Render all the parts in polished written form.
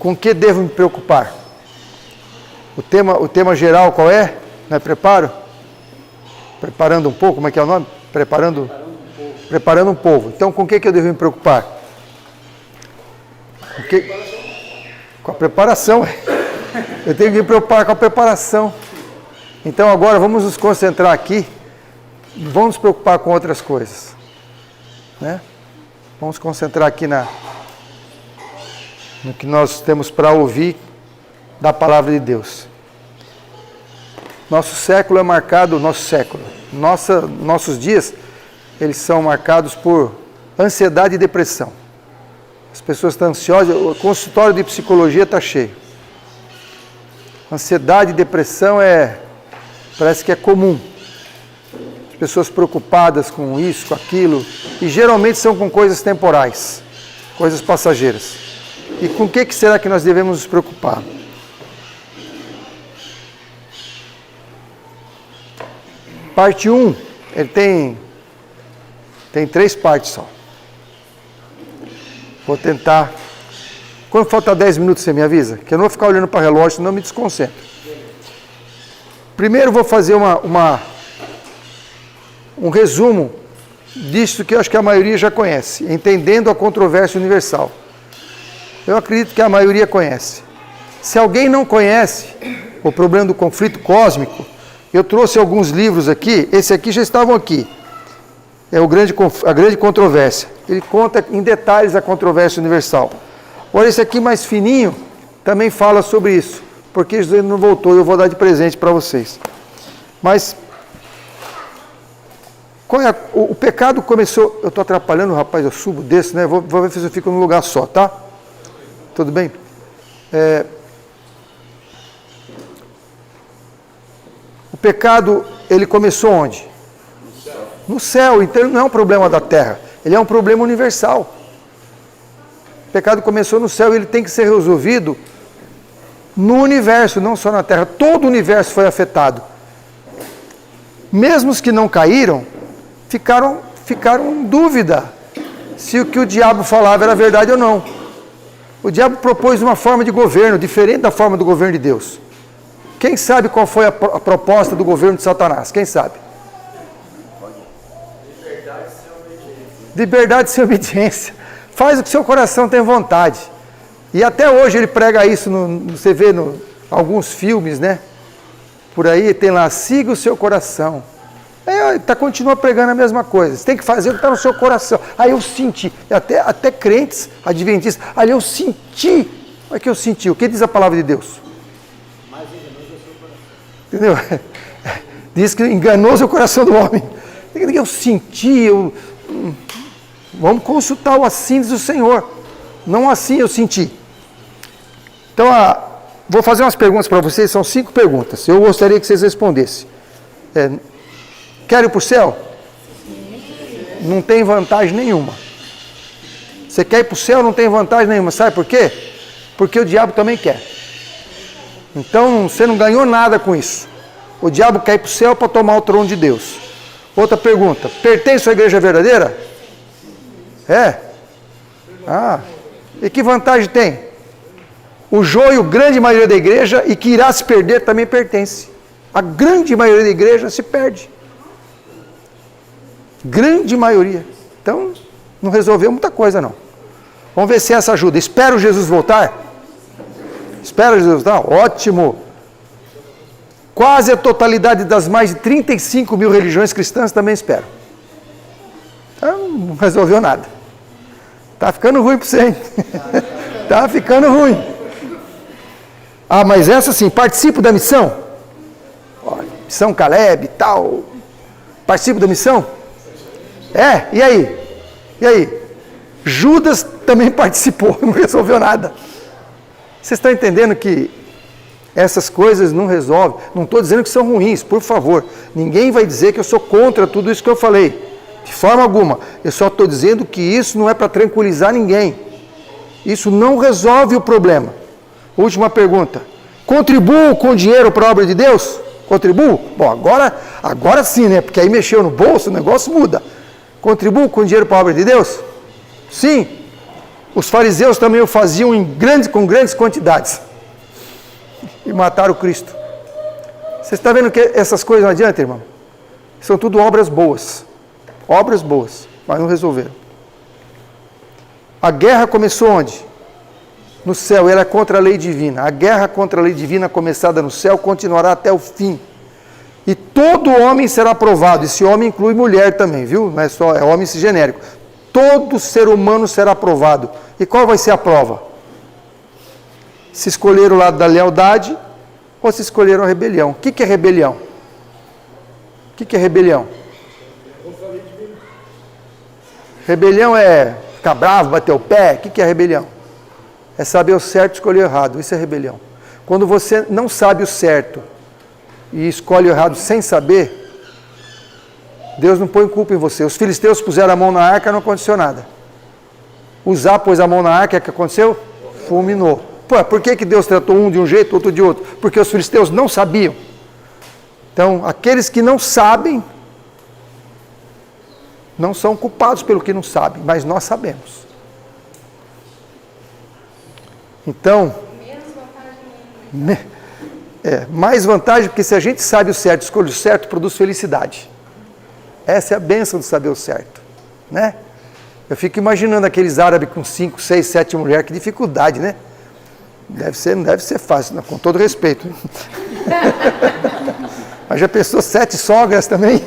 Com que devo me preocupar? O tema geral qual é? Não é preparo? Preparando um pouco, como é que é o nome? Preparando um povo. Então, com que eu devo me preocupar? Com a preparação. Eu tenho que me preocupar com a preparação. Então, agora, vamos nos concentrar aqui. Vamos nos preocupar com outras coisas. Né? Vamos concentrar aqui no que nós temos para ouvir da palavra de Deus. Nossos dias, eles são marcados por ansiedade e depressão. As pessoas estão ansiosas, o consultório de psicologia está cheio. Ansiedade e depressão parece que é comum. As pessoas preocupadas com isso, com aquilo, e geralmente são com coisas temporais, coisas passageiras. E com o que será que nós devemos nos preocupar? Parte 1, ele tem 3 partes só. Vou tentar. Quando faltar 10 minutos, você me avisa? Que eu não vou ficar olhando para o relógio, senão eu me desconcentro. Primeiro vou fazer um resumo disso que eu acho que a maioria já conhece, entendendo a controvérsia universal. Eu acredito que a maioria conhece. Se alguém não conhece o problema do conflito cósmico, eu trouxe alguns livros aqui, esse aqui já estavam aqui. É a grande controvérsia. Ele conta em detalhes a controvérsia universal. Agora esse aqui mais fininho também fala sobre isso, porque Jesus não voltou, eu vou dar de presente para vocês. Mas o pecado começou. Eu estou atrapalhando, rapaz, eu subo desse, né? Vou ver se eu fico num lugar só, tá? Tudo bem? O pecado, ele começou onde? No céu. Então ele não é um problema da terra, ele é um problema universal. O pecado começou no céu e ele tem que ser resolvido no universo, não só na terra. Todo o universo foi afetado. Mesmo os que não caíram, ficaram em dúvida se o que o diabo falava era verdade ou não. O diabo propôs uma forma de governo diferente da forma do governo de Deus. Quem sabe qual foi a proposta do governo de Satanás? Quem sabe? Liberdade sem obediência. Faz o que seu coração tem vontade. E até hoje ele prega isso, você vê em alguns filmes, né? Por aí tem lá, siga o seu coração. Continua pregando a mesma coisa. Você tem que fazer o que está no seu coração. Aí eu senti, até crentes, adventistas, aí eu senti. O que eu senti? O que diz a palavra de Deus? Entendeu? Diz que enganoso é o coração do homem. Eu senti, vamos consultar o assim diz o Senhor. Não assim eu senti. Então, vou fazer umas perguntas para vocês, são 5 perguntas. Eu gostaria que vocês respondessem. Quer ir para o céu? Não tem vantagem nenhuma. Você quer ir para o céu, não tem vantagem nenhuma. Sabe por quê? Porque o diabo também quer. Então, você não ganhou nada com isso. O diabo quer ir para o céu para tomar o trono de Deus. Outra pergunta. Pertence à igreja verdadeira? E que vantagem tem? O joio, grande maioria da igreja, e que irá se perder, também pertence. A grande maioria da igreja se perde. Grande maioria. Então, não resolveu muita coisa, não. Vamos ver se essa ajuda. Espero Jesus voltar? Espera Jesus voltar? Ótimo. Quase a totalidade das mais de 35 mil religiões cristãs também esperam. Então, não resolveu nada. Tá ficando ruim para você, hein? Tá ficando ruim. Mas essa sim, participo da missão? Missão Caleb e tal. Participo da missão? E aí? E aí? Judas também participou, não resolveu nada. Vocês estão entendendo que essas coisas não resolvem? Não estou dizendo que são ruins, por favor. Ninguém vai dizer que eu sou contra tudo isso que eu falei. De forma alguma. Eu só estou dizendo que isso não é para tranquilizar ninguém. Isso não resolve o problema. Última pergunta. Contribuo com dinheiro para a obra de Deus? Contribuo? Bom, agora sim, né? Porque aí mexeu no bolso, o negócio muda. Contribuo com dinheiro para a obra de Deus? Sim. Os fariseus também o faziam com grandes quantidades. E mataram Cristo. Você está vendo que essas coisas não adiantam, irmão? São tudo obras boas. Obras boas, mas não resolveram. A guerra começou onde? No céu, era contra a lei divina. A guerra contra a lei divina começada no céu continuará até o fim. E todo homem será provado. Esse homem inclui mulher também, viu? Não é só, é homem genérico. Todo ser humano será provado. E qual vai ser a prova? Se escolher o lado da lealdade ou se escolheram a rebelião. O que é rebelião? O que é rebelião? Rebelião é ficar bravo, bater o pé. O que é rebelião? É saber o certo e escolher o errado. Isso é rebelião. Quando você não sabe o certo e escolhe o errado sem saber, Deus não põe culpa em você. Os filisteus puseram a mão na arca, não aconteceu nada. Uzá pôs a mão na arca, o que aconteceu? Fulminou. Pô, por que Deus tratou um de um jeito, outro de outro? Porque os filisteus não sabiam. Então, aqueles que não sabem, não são culpados pelo que não sabem, mas nós sabemos. Então, mais vantagem, porque se a gente sabe o certo, escolhe o certo, produz felicidade. Essa é a bênção de saber o certo, né? Eu fico imaginando aqueles árabes com 5, 6, 7 mulheres, que dificuldade, né? Não deve ser fácil, não, com todo respeito. Mas já pensou 7 sogras também?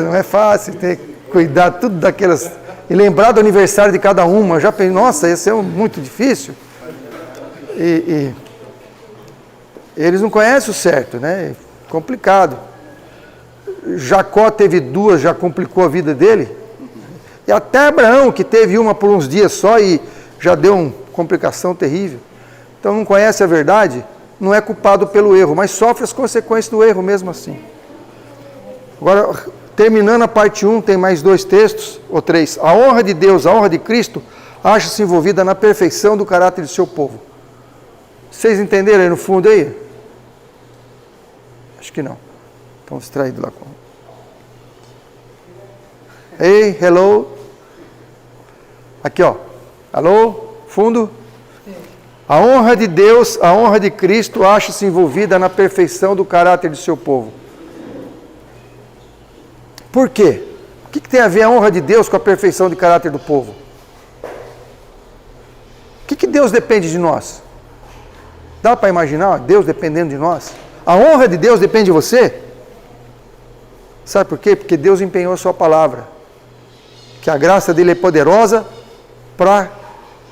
Não é fácil, tem que cuidar tudo daquelas... E lembrar do aniversário de cada uma, já pensei, nossa, ia ser muito difícil. E eles não conhecem o certo, né? Complicado. Jacó teve 2, já complicou a vida dele. E até Abraão, que teve uma por uns dias só e já deu uma complicação terrível. Então não conhece a verdade, não é culpado pelo erro, mas sofre as consequências do erro mesmo assim. Agora, terminando a parte 1, tem mais 2 textos, ou 3. A honra de Deus, a honra de Cristo, acha-se envolvida na perfeição do caráter do seu povo. Vocês entenderam aí no fundo aí? Acho que não. Estão distraídos lá com... Ei, hello. Aqui, ó. Alô, fundo. A honra de Deus, a honra de Cristo, acha-se envolvida na perfeição do caráter do seu povo. Por quê? O que tem a ver a honra de Deus com a perfeição de caráter do povo? O que Deus depende de nós? Dá para imaginar Deus dependendo de nós? A honra de Deus depende de você? Sabe por quê? Porque Deus empenhou a sua palavra. Que a graça dele é poderosa para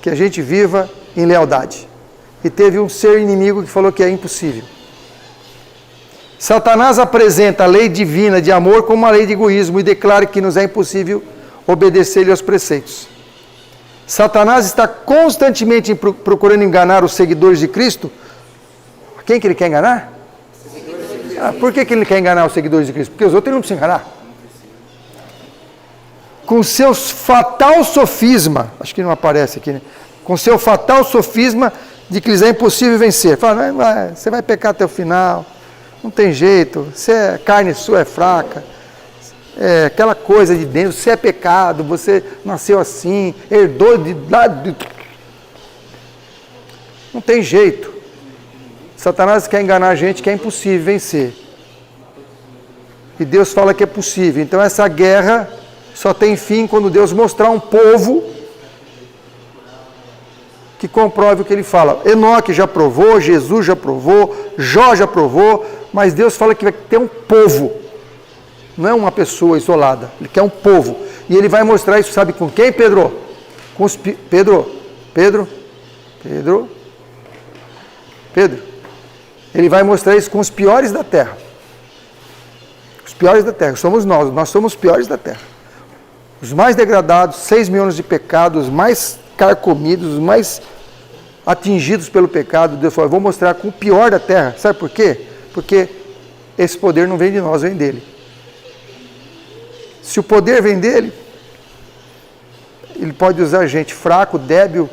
que a gente viva em lealdade. E teve um ser inimigo que falou que é impossível. Satanás apresenta a lei divina de amor como uma lei de egoísmo e declara que nos é impossível obedecer-lhe aos preceitos. Satanás está constantemente procurando enganar os seguidores de Cristo. Quem que ele quer enganar? Por que ele quer enganar os seguidores de Cristo? Porque os outros ele não precisam enganar. Com seu fatal sofisma, acho que não aparece aqui, né? Com seu fatal sofisma de que lhes é impossível vencer. Fala, você vai pecar até o final, não tem jeito, a carne sua é fraca, aquela coisa de dentro, você é pecado, você nasceu assim, herdou de lado. Não tem jeito. Satanás quer enganar a gente que é impossível vencer. E Deus fala que é possível. Então essa guerra só tem fim quando Deus mostrar um povo que comprove o que ele fala. Enoque já provou, Jesus já provou, Jó já provou, mas Deus fala que vai ter um povo. Não é uma pessoa isolada, ele quer um povo. E ele vai mostrar isso, sabe com quem, Pedro? Com os Pedro. Ele vai mostrar isso com os piores da terra. Os piores da terra, somos nós somos os piores da terra. Os mais degradados, 6 mil anos de pecado, os mais carcomidos, os mais atingidos pelo pecado. Deus falou, eu vou mostrar com o pior da terra. Sabe por quê? Porque esse poder não vem de nós, vem dele. Se o poder vem dele, ele pode usar gente fraco, débil,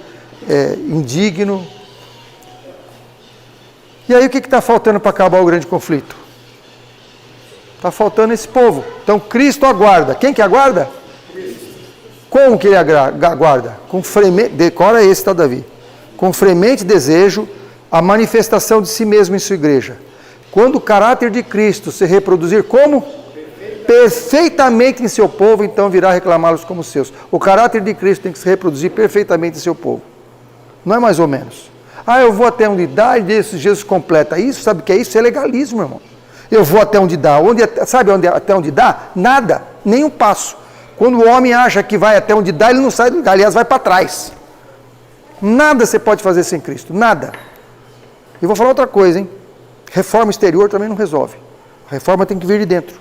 indigno. E aí o que está faltando para acabar o grande conflito? Está faltando esse povo. Então Cristo aguarda. Quem que aguarda? Como que ele aguarda? Com fremente, decora esse, tá, Davi? Com fremente desejo, a manifestação de si mesmo em sua igreja. Quando o caráter de Cristo se reproduzir como? Perfeitamente em seu povo, então virá reclamá-los como seus. O caráter de Cristo tem que se reproduzir perfeitamente em seu povo. Não é mais ou menos. Eu vou até onde dá e Jesus completa. Isso, sabe o que é isso? É legalismo, irmão. Eu vou até onde dá. Sabe até onde dá? Nada, nem um passo. Quando o homem acha que vai até onde dá, ele não sai do lugar, aliás, vai para trás. Nada você pode fazer sem Cristo, nada. E vou falar outra coisa, hein? Reforma exterior também não resolve. A reforma tem que vir de dentro.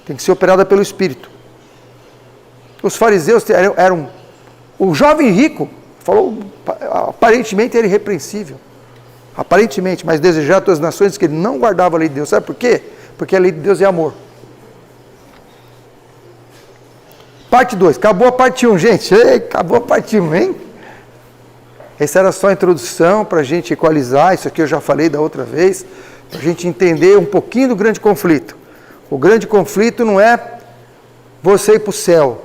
Tem que ser operada pelo Espírito. Os fariseus eram... O jovem rico, falou, aparentemente era irrepreensível. Aparentemente, mas desejar todas as nações que ele não guardava a lei de Deus. Sabe por quê? Porque a lei de Deus é amor. Parte 2. Acabou a parte 1, gente. Ei, acabou a parte 1, hein? Essa era só a introdução para a gente equalizar. Isso aqui eu já falei da outra vez. Para a gente entender um pouquinho do grande conflito. O grande conflito não é você ir para o céu.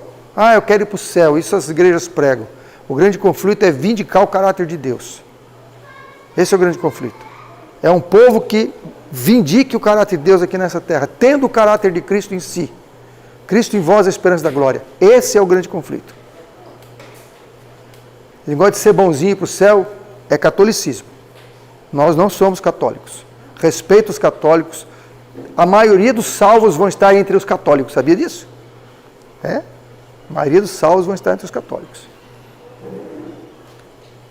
Eu quero ir para o céu. Isso as igrejas pregam. O grande conflito é vindicar o caráter de Deus. Esse é o grande conflito. É um povo que vindique o caráter de Deus aqui nessa terra, tendo o caráter de Cristo em si. Cristo em vós, a esperança da glória. Esse é o grande conflito. O negócio de ser bonzinho para o céu é catolicismo. Nós não somos católicos. Respeito os católicos. A maioria dos salvos vão estar entre os católicos. Sabia disso? A maioria dos salvos vão estar entre os católicos.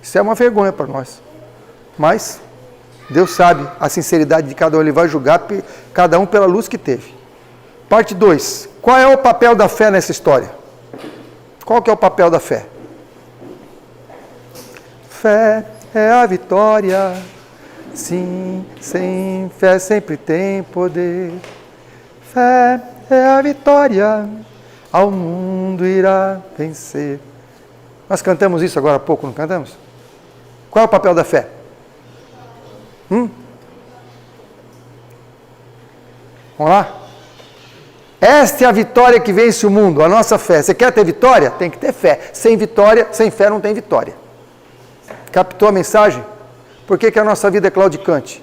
Isso é uma vergonha para nós. Mas Deus sabe a sinceridade de cada um. Ele vai julgar cada um pela luz que teve. Parte 2. Qual é o papel da fé nessa história? Qual que é o papel da fé? Fé é a vitória. Sim, sem fé sempre tem poder. Fé é a vitória. Ao mundo irá vencer. Nós cantamos isso agora há pouco, não cantamos? Qual é o papel da fé? Vamos lá? Esta é a vitória que vence o mundo, a nossa fé. Você quer ter vitória? Tem que ter fé. Sem vitória, sem fé não tem vitória. Captou a mensagem? Por que a nossa vida é claudicante?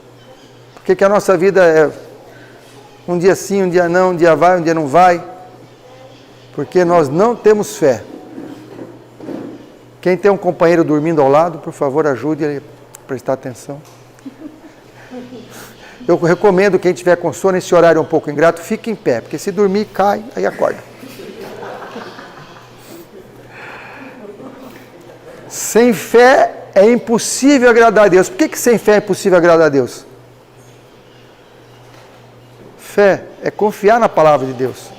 Por que a nossa vida é um dia sim, um dia não, um dia vai, um dia não vai? Porque nós não temos fé. Quem tem um companheiro dormindo ao lado, por favor, ajude ele a prestar atenção. Eu recomendo quem tiver com sono, esse horário é um pouco ingrato, fique em pé, porque se dormir, cai, aí acorda. Sem fé é impossível agradar a Deus. Por que sem fé é impossível agradar a Deus? Fé é confiar na palavra de Deus.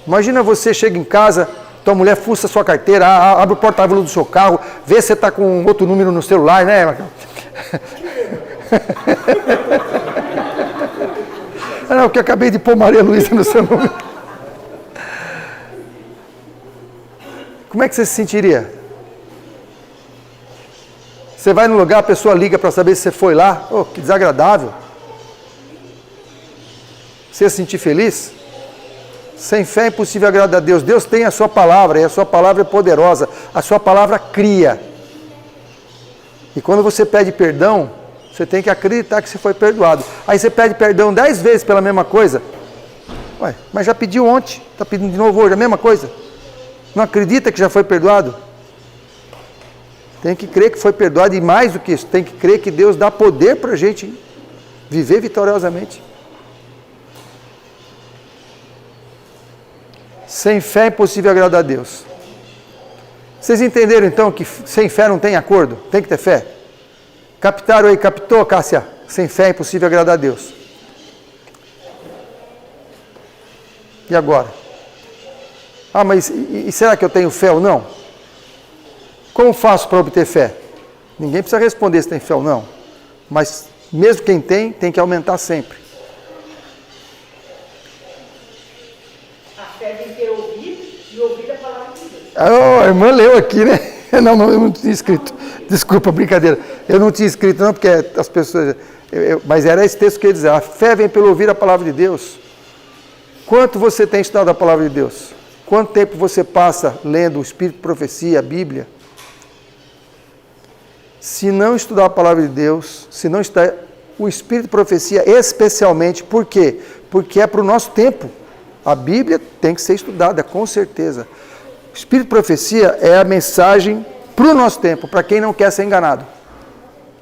Imagina você chega em casa, tua mulher fuça a sua carteira, abre o porta-malas do seu carro, vê se você está com outro número no celular, né? Não, que eu acabei de pôr Maria Luísa no seu número. Como é que você se sentiria? Você vai no lugar, a pessoa liga para saber se você foi lá. Oh, que desagradável. Você se sentir feliz? Sem fé é impossível agradar a Deus. Deus tem a sua palavra e a sua palavra é poderosa. A sua palavra cria. E quando você pede perdão, você tem que acreditar que você foi perdoado. Aí você pede perdão 10 vezes pela mesma coisa. Ué, mas já pediu ontem, está pedindo de novo hoje a mesma coisa. Não acredita que já foi perdoado? Tem que crer que foi perdoado e mais do que isso, tem que crer que Deus dá poder para a gente viver vitoriosamente. Sem fé é impossível agradar a Deus. Vocês entenderam então que sem fé não tem acordo? Tem que ter fé? Captaram aí, captou, Cássia? Sem fé é impossível agradar a Deus. E agora? Mas e será que eu tenho fé ou não? Como faço para obter fé? Ninguém precisa responder se tem fé ou não. Mas mesmo quem tem que aumentar sempre. A fé tem que ter ouvido e ouvir a palavra de Deus. A irmã leu aqui, né? Não, eu não tinha escrito. Desculpa, brincadeira. Eu não tinha escrito não, porque as pessoas... mas era esse texto que eu ia dizer. A fé vem pelo ouvir a palavra de Deus. Quanto você tem estudado a palavra de Deus? Quanto tempo você passa lendo o Espírito de Profecia, a Bíblia? Se não estudar a palavra de Deus, se não estudar o Espírito de Profecia especialmente, por quê? Porque é para o nosso tempo. A Bíblia tem que ser estudada, com certeza. O Espírito de Profecia é a mensagem para o nosso tempo, para quem não quer ser enganado.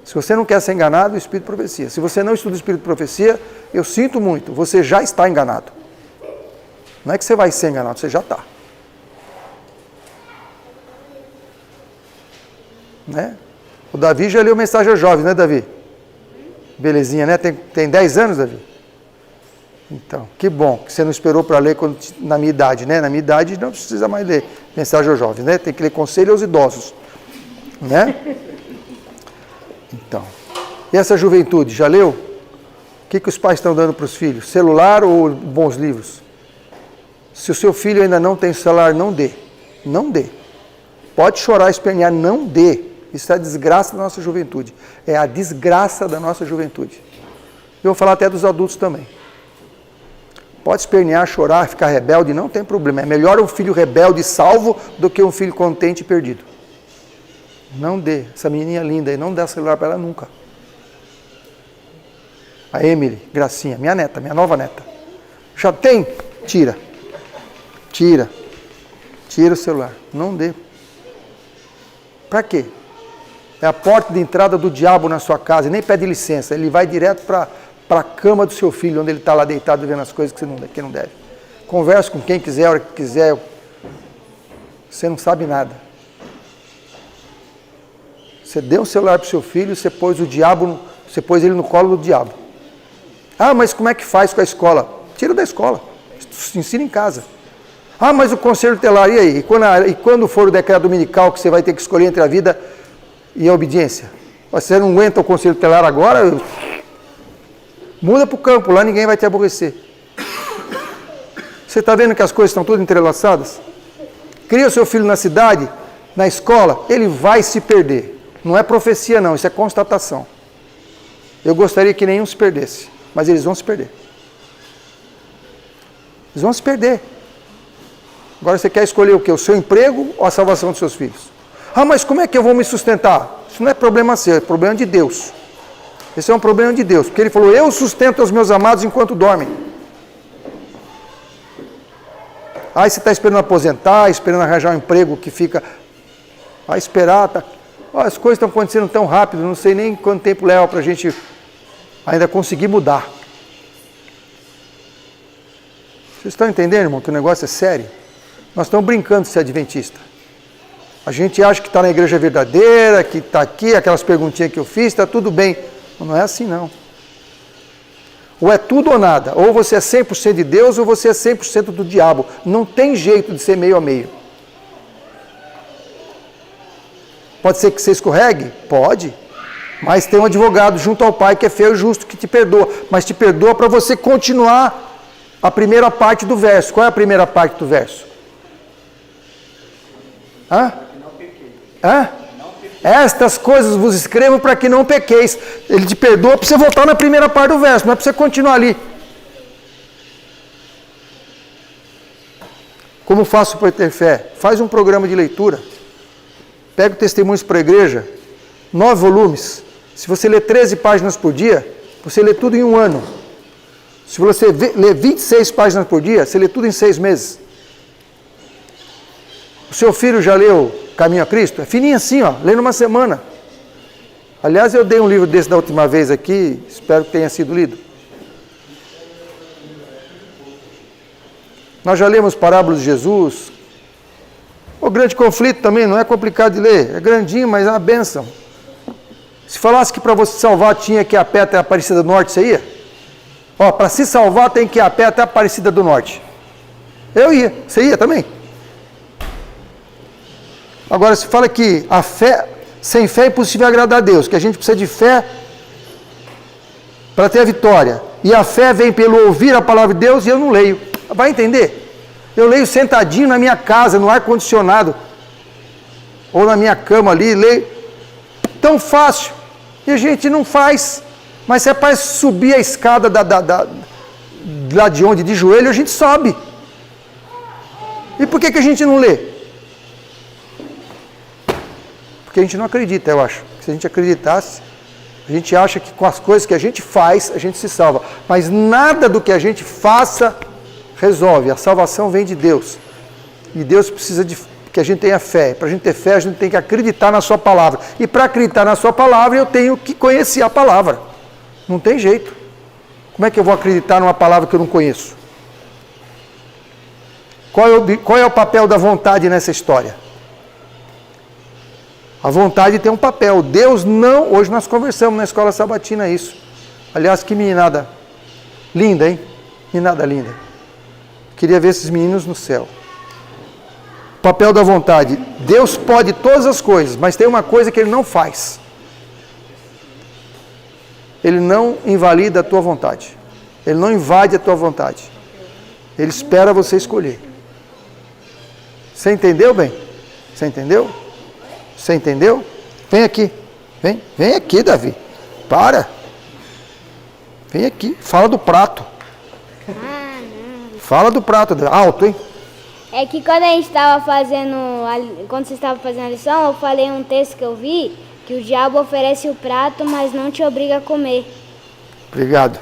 Se você não quer ser enganado, o Espírito de Profecia. Se você não estuda o Espírito de Profecia, eu sinto muito, você já está enganado. Não é que você vai ser enganado, você já está. Né? O Davi já leu Mensagem aos Jovens, né, Davi? Belezinha, né? Tem 10 anos, Davi? Então, que bom que você não esperou para ler na minha idade, né? Na minha idade não precisa mais ler Mensagem aos Jovens, né? Tem que ler Conselho aos Idosos, né? Então, e essa juventude, já leu? O que os pais estão dando para os filhos? Celular ou bons livros? Se o seu filho ainda não tem celular, não dê. Não dê. Pode chorar, espernear, não dê. Isso é a desgraça da nossa juventude. É a desgraça da nossa juventude. Eu vou falar até dos adultos também. Pode espernear, chorar, ficar rebelde, não tem problema. É melhor um filho rebelde salvo do que um filho contente e perdido. Não dê. Essa menininha linda aí, não dá celular para ela nunca. A Emily, Gracinha, minha neta, minha nova neta. Já tem? Tira. Tira o celular. Não dê. Para quê? É a porta de entrada do diabo na sua casa. E nem pede licença. Ele vai direto para a cama do seu filho, onde ele está lá deitado vendo as coisas que não deve. Converse com quem quiser, a hora que quiser. Você não sabe nada. Você deu um celular para o seu filho, você pôs ele no colo do diabo. Ah, mas como é que faz com a escola? Tira da escola. Ensina em casa. Ah, mas o conselho tutelar, e aí? E quando for o decreto dominical que você vai ter que escolher entre a vida e a obediência? Você não aguenta o conselho tutelar agora? Muda para o campo, lá ninguém vai te aborrecer. Você está vendo que as coisas estão todas entrelaçadas? Cria o seu filho na cidade, na escola, ele vai se perder. Não é profecia não, isso é constatação. Eu gostaria que nenhum se perdesse, mas eles vão se perder. Eles vão se perder. Agora você quer escolher o quê? O seu emprego ou a salvação dos seus filhos? Ah, mas como é que eu vou me sustentar? Isso não é problema seu, é problema de Deus. Esse é um problema de Deus, porque Ele falou, eu sustento os meus amados enquanto dormem. Aí você está esperando aposentar, esperando arranjar um emprego que fica... Vai esperar, tá... As coisas estão acontecendo tão rápido, não sei nem quanto tempo leva para a gente ainda conseguir mudar. Vocês estão entendendo, irmão, que o negócio é sério? Nós estamos brincando de ser adventista. A gente acha que está na igreja verdadeira, que está aqui, aquelas perguntinhas que eu fiz, está tudo bem. Não é assim, não. Ou é tudo ou nada. Ou você é 100% de Deus, ou você é 100% do diabo. Não tem jeito de ser meio a meio. Pode ser que você escorregue? Pode. Mas tem um advogado junto ao Pai que é fiel e justo, que te perdoa. Mas te perdoa para você continuar a primeira parte do verso. Qual é a primeira parte do verso? Estas coisas vos escrevo para que não pequeis. Ele te perdoa para você voltar na primeira parte do verso, não é para você continuar ali. Como faço para ter fé? Faz um programa de leitura. Pega o Testemunhos para a Igreja, 9 volumes. Se você ler 13 páginas por dia, você lê tudo em um ano. Se você ler 26 páginas por dia, você lê tudo em 6 meses. O seu filho já leu Caminho a Cristo? É fininho assim, ó, lê numa semana. Aliás, eu dei um livro desse da última vez aqui, espero que tenha sido lido. Nós já lemos Parábolas de Jesus. O Grande Conflito também não é complicado de ler, é grandinho, mas é uma bênção. Se falasse que para você se salvar tinha que ir a pé até a Aparecida do Norte, você ia? Ó, para se salvar tem que ir a pé até a Aparecida do Norte. Eu ia, você ia também? Agora, se fala que a fé, sem fé é impossível agradar a Deus, que a gente precisa de fé para ter a vitória. E a fé vem pelo ouvir a palavra de Deus e eu não leio. Vai entender? Eu leio sentadinho na minha casa, no ar-condicionado, ou na minha cama ali, leio. Tão fácil. E a gente não faz. Mas se é para subir a escada lá de onde? De joelho, a gente sobe. E por que a gente não lê? Porque a gente não acredita, eu acho. Se a gente acreditasse, a gente acha que com as coisas que a gente faz, a gente se salva. Mas nada do que a gente faça resolve. A salvação vem de Deus. E Deus precisa que a gente tenha fé. Para a gente ter fé, a gente tem que acreditar na sua palavra. E para acreditar na sua palavra, eu tenho que conhecer a palavra. Não tem jeito. Como é que eu vou acreditar numa palavra que eu não conheço? Qual é o papel da vontade nessa história? A vontade tem um papel. Deus não... Hoje nós conversamos na escola sabatina isso. Aliás, que meninada linda, hein? Meninada linda. Queria ver esses meninos no céu. Papel da vontade. Deus pode todas as coisas, mas tem uma coisa que Ele não faz. Ele não invalida a tua vontade. Ele não invade a tua vontade. Ele espera você escolher. Você entendeu bem? Você entendeu? Você entendeu? Vem aqui. Vem aqui, Davi. Para. Vem aqui. Fala do prato. Fala do prato. Alto, hein? É que quando a gente estava fazendo, quando você estava fazendo a lição, eu falei um texto que eu vi, que o diabo oferece o prato, mas não te obriga a comer. Obrigado.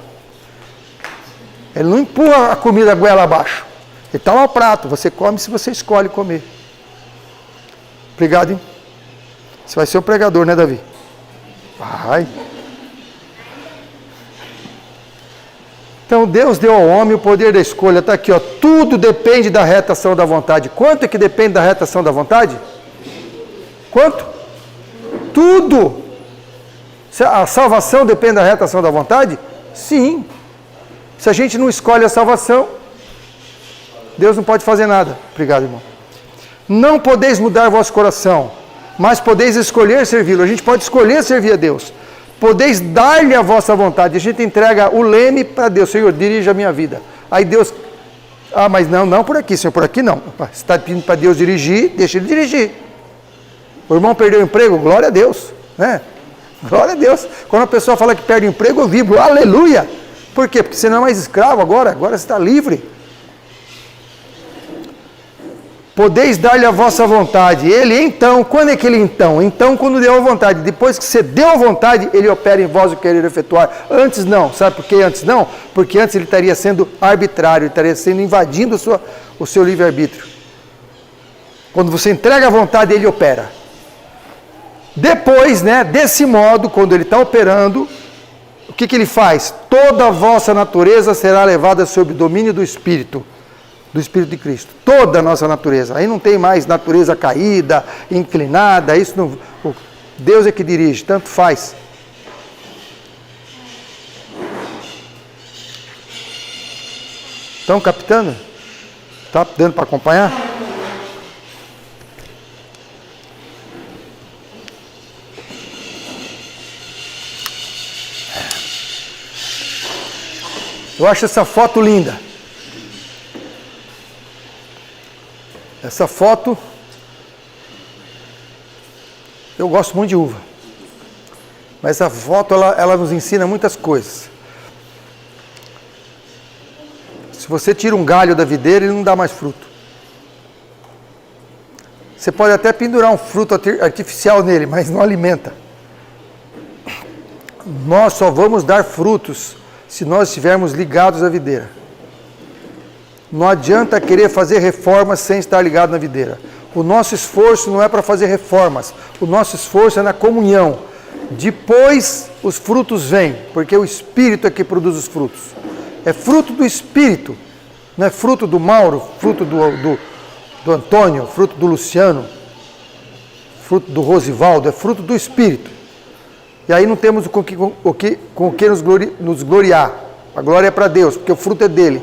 Ele não empurra a comida goela abaixo. Ele está lá o prato, você come se você escolhe comer. Obrigado, hein? Você vai ser o pregador, né, Davi? Vai. Então, Deus deu ao homem o poder da escolha. Está aqui, ó. Tudo depende da reta ação da vontade. Quanto é que depende da reta ação da vontade? Quanto? Tudo. A salvação depende da reta ação da vontade? Sim. Se a gente não escolhe a salvação, Deus não pode fazer nada. Obrigado, irmão. Não podeis mudar vosso coração, mas podeis escolher servi-lo. A gente pode escolher servir a Deus. Podeis dar-lhe a vossa vontade. A gente entrega o leme para Deus. Senhor, dirija a minha vida. Aí Deus... mas não por aqui, Senhor, por aqui não. Você está pedindo para Deus dirigir, deixa Ele dirigir. O irmão perdeu o emprego, glória a Deus. Né? Glória a Deus. Quando a pessoa fala que perde o emprego, eu vibro. Aleluia! Por quê? Porque você não é mais escravo agora você está livre. Podeis dar-lhe a vossa vontade. Ele então, quando é que ele então? Então, quando deu a vontade. Depois que você deu a vontade, ele opera em vós o querer efetuar. Antes não. Sabe por que antes não? Porque antes ele estaria sendo arbitrário, ele estaria sendo invadindo o seu livre-arbítrio. Quando você entrega a vontade, ele opera. Depois, desse modo, quando ele está operando, o que ele faz? Toda a vossa natureza será levada sob o domínio do Espírito de Cristo. Toda a nossa natureza. Aí não tem mais natureza caída, inclinada, isso não... Deus é que dirige, tanto faz. Estão captando? Está dando para acompanhar? Eu acho essa foto linda. Essa foto, eu gosto muito de uva, mas essa foto ela nos ensina muitas coisas. Se você tira um galho da videira, ele não dá mais fruto. Você pode até pendurar um fruto artificial nele, mas não alimenta. Nós só vamos dar frutos se nós estivermos ligados à videira. Não adianta querer fazer reformas sem estar ligado na videira. O nosso esforço não é para fazer reformas. O nosso esforço é na comunhão. Depois os frutos vêm, porque o Espírito é que produz os frutos. É fruto do Espírito. Não é fruto do Mauro, fruto do Antônio, fruto do Luciano, fruto do Rosivaldo. É fruto do Espírito. E aí não temos com o que nos gloriar. A glória é para Deus, porque o fruto é dele.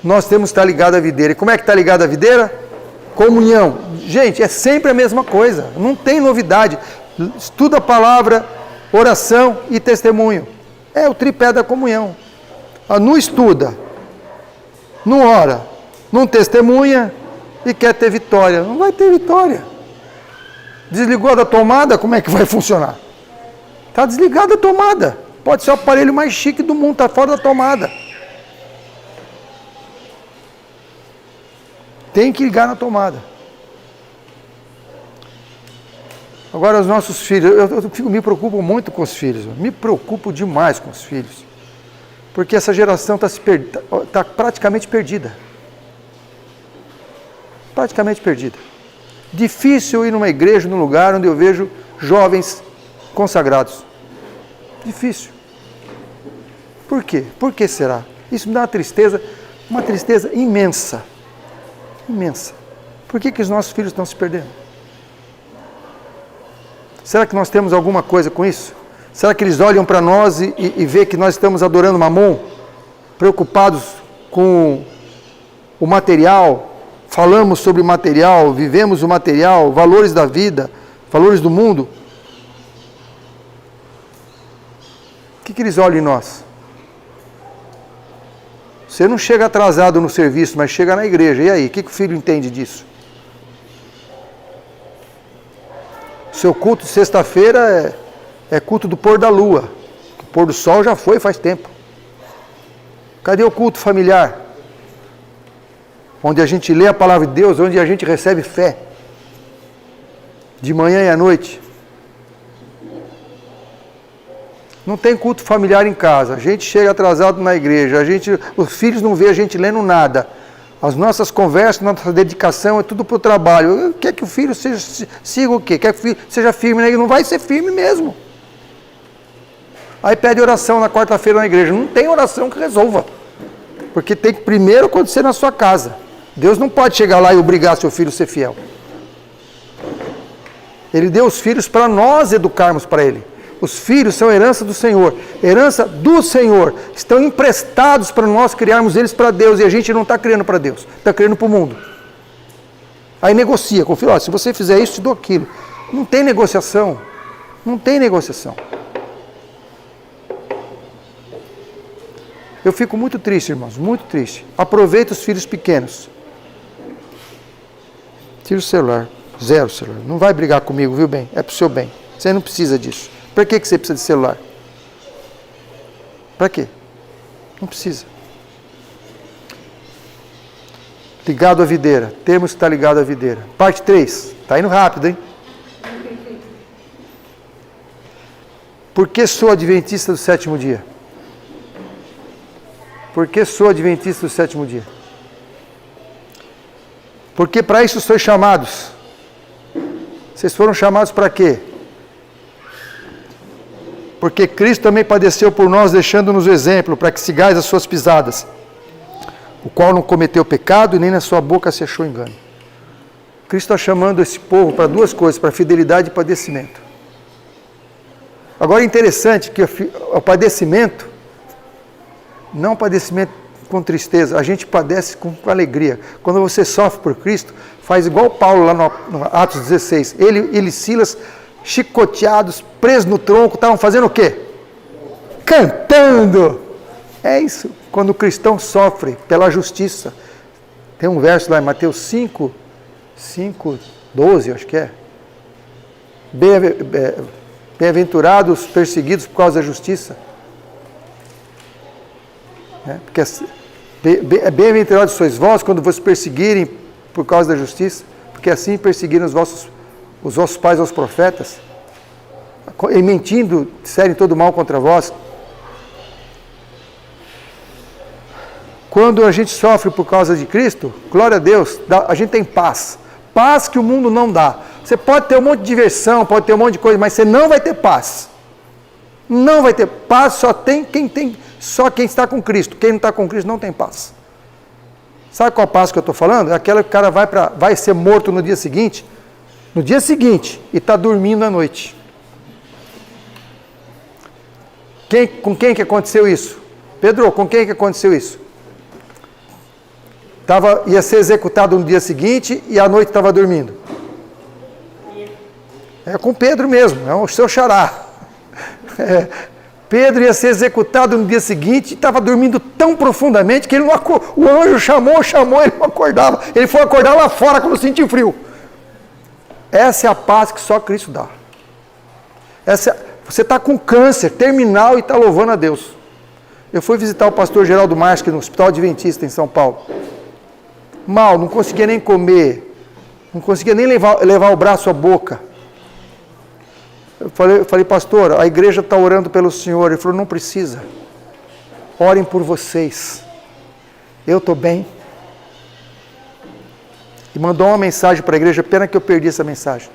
Nós temos que estar ligados à videira. E como é que está ligado à videira? Comunhão. Gente, é sempre a mesma coisa. Não tem novidade. Estuda a palavra, oração e testemunho. É o tripé da comunhão. Não estuda, não ora, não testemunha e quer ter vitória. Não vai ter vitória. Desligou da tomada, como é que vai funcionar? Está desligada a tomada. Pode ser o aparelho mais chique do mundo, está fora da tomada. Tem que ligar na tomada. Agora os nossos filhos, me preocupo muito com os filhos, me preocupo demais com os filhos, porque essa geração está praticamente perdida. Praticamente perdida. Difícil ir numa igreja, num lugar onde eu vejo jovens consagrados. Difícil. Por quê? Por que será? Isso me dá uma tristeza imensa. Imensa. Por que os nossos filhos estão se perdendo? Será que nós temos alguma coisa com isso? Será que eles olham para nós e vê que nós estamos adorando Mamon? Preocupados com o material? Falamos sobre o material, vivemos o material, valores da vida, valores do mundo? O que eles olham em nós? Você não chega atrasado no serviço, mas chega na igreja. E aí, o que o filho entende disso? Seu culto de sexta-feira é culto do pôr da lua. O pôr do sol já foi faz tempo. Cadê o culto familiar? Onde a gente lê a palavra de Deus, onde a gente recebe fé. De manhã e à noite. Não tem culto familiar em casa. A gente chega atrasado na igreja. Os filhos não veem a gente lendo nada. As nossas conversas, nossa dedicação é tudo para o trabalho. Quer que o filho siga o quê? Quer que o filho seja firme na igreja? Não vai ser firme mesmo. Aí pede oração na quarta-feira na igreja. Não tem oração que resolva. Porque tem que primeiro acontecer na sua casa. Deus não pode chegar lá e obrigar seu filho a ser fiel. Ele deu os filhos para nós educarmos para ele. Os filhos são herança do Senhor. Herança do Senhor. Estão emprestados para nós criarmos eles para Deus. E a gente não está criando para Deus. Está criando para o mundo. Aí negocia com o filho. Se você fizer isso, te dou aquilo. Não tem negociação. Não tem negociação. Eu fico muito triste, irmãos. Muito triste. Aproveita os filhos pequenos. Tira o celular. Zero celular. Não vai brigar comigo, viu, bem? É para o seu bem. Você não precisa disso. Para que você precisa de celular? Para quê? Não precisa. Ligado à videira. Temos que estar ligado à videira. Parte 3. Está indo rápido, hein? Por que sou adventista do sétimo dia? Por que sou adventista do sétimo dia? Porque para isso sois chamados. Vocês foram chamados para quê? Porque Cristo também padeceu por nós, deixando-nos o exemplo, para que sigais as suas pisadas, o qual não cometeu pecado e nem na sua boca se achou engano. Cristo está chamando esse povo para duas coisas, para fidelidade e padecimento. Agora é interessante que o padecimento, não padecimento com tristeza, a gente padece com alegria. Quando você sofre por Cristo, faz igual Paulo lá no Atos 16. Ele e Silas, chicoteados, presos no tronco, estavam fazendo o quê? Cantando! É isso, quando o cristão sofre pela justiça. Tem um verso lá em Mateus 5, 12, acho que é. Bem-aventurados perseguidos por causa da justiça. Porque bem-aventurados sois vós quando vos perseguirem por causa da justiça, porque assim perseguiram os vossos pais aos profetas, e mentindo, disserem todo mal contra vós. Quando a gente sofre por causa de Cristo, glória a Deus, a gente tem paz. Paz que o mundo não dá. Você pode ter um monte de diversão, pode ter um monte de coisa, mas você não vai ter paz. Não vai ter paz, só quem está com Cristo. Quem não está com Cristo não tem paz. Sabe qual paz que eu estou falando? É aquela que o cara vai ser morto no dia seguinte, e está dormindo à noite. Com quem que aconteceu isso? Pedro, com quem que aconteceu isso? Ia ser executado no dia seguinte e à noite estava dormindo. É com Pedro mesmo, é o seu xará. Pedro ia ser executado no dia seguinte e estava dormindo tão profundamente que ele não acordava. O anjo chamou, ele não acordava. Ele foi acordar lá fora quando sentiu frio. Essa é a paz que só Cristo dá. Você está com câncer terminal e está louvando a Deus. Eu fui visitar o pastor Geraldo Marques no Hospital Adventista em São Paulo. mal, não conseguia nem comer, não conseguia nem levar o braço à boca. Eu falei, pastor, a igreja está orando pelo senhor. Ele falou, não precisa, orem por vocês, eu estou bem. E mandou uma mensagem para a igreja, pena que eu perdi essa mensagem.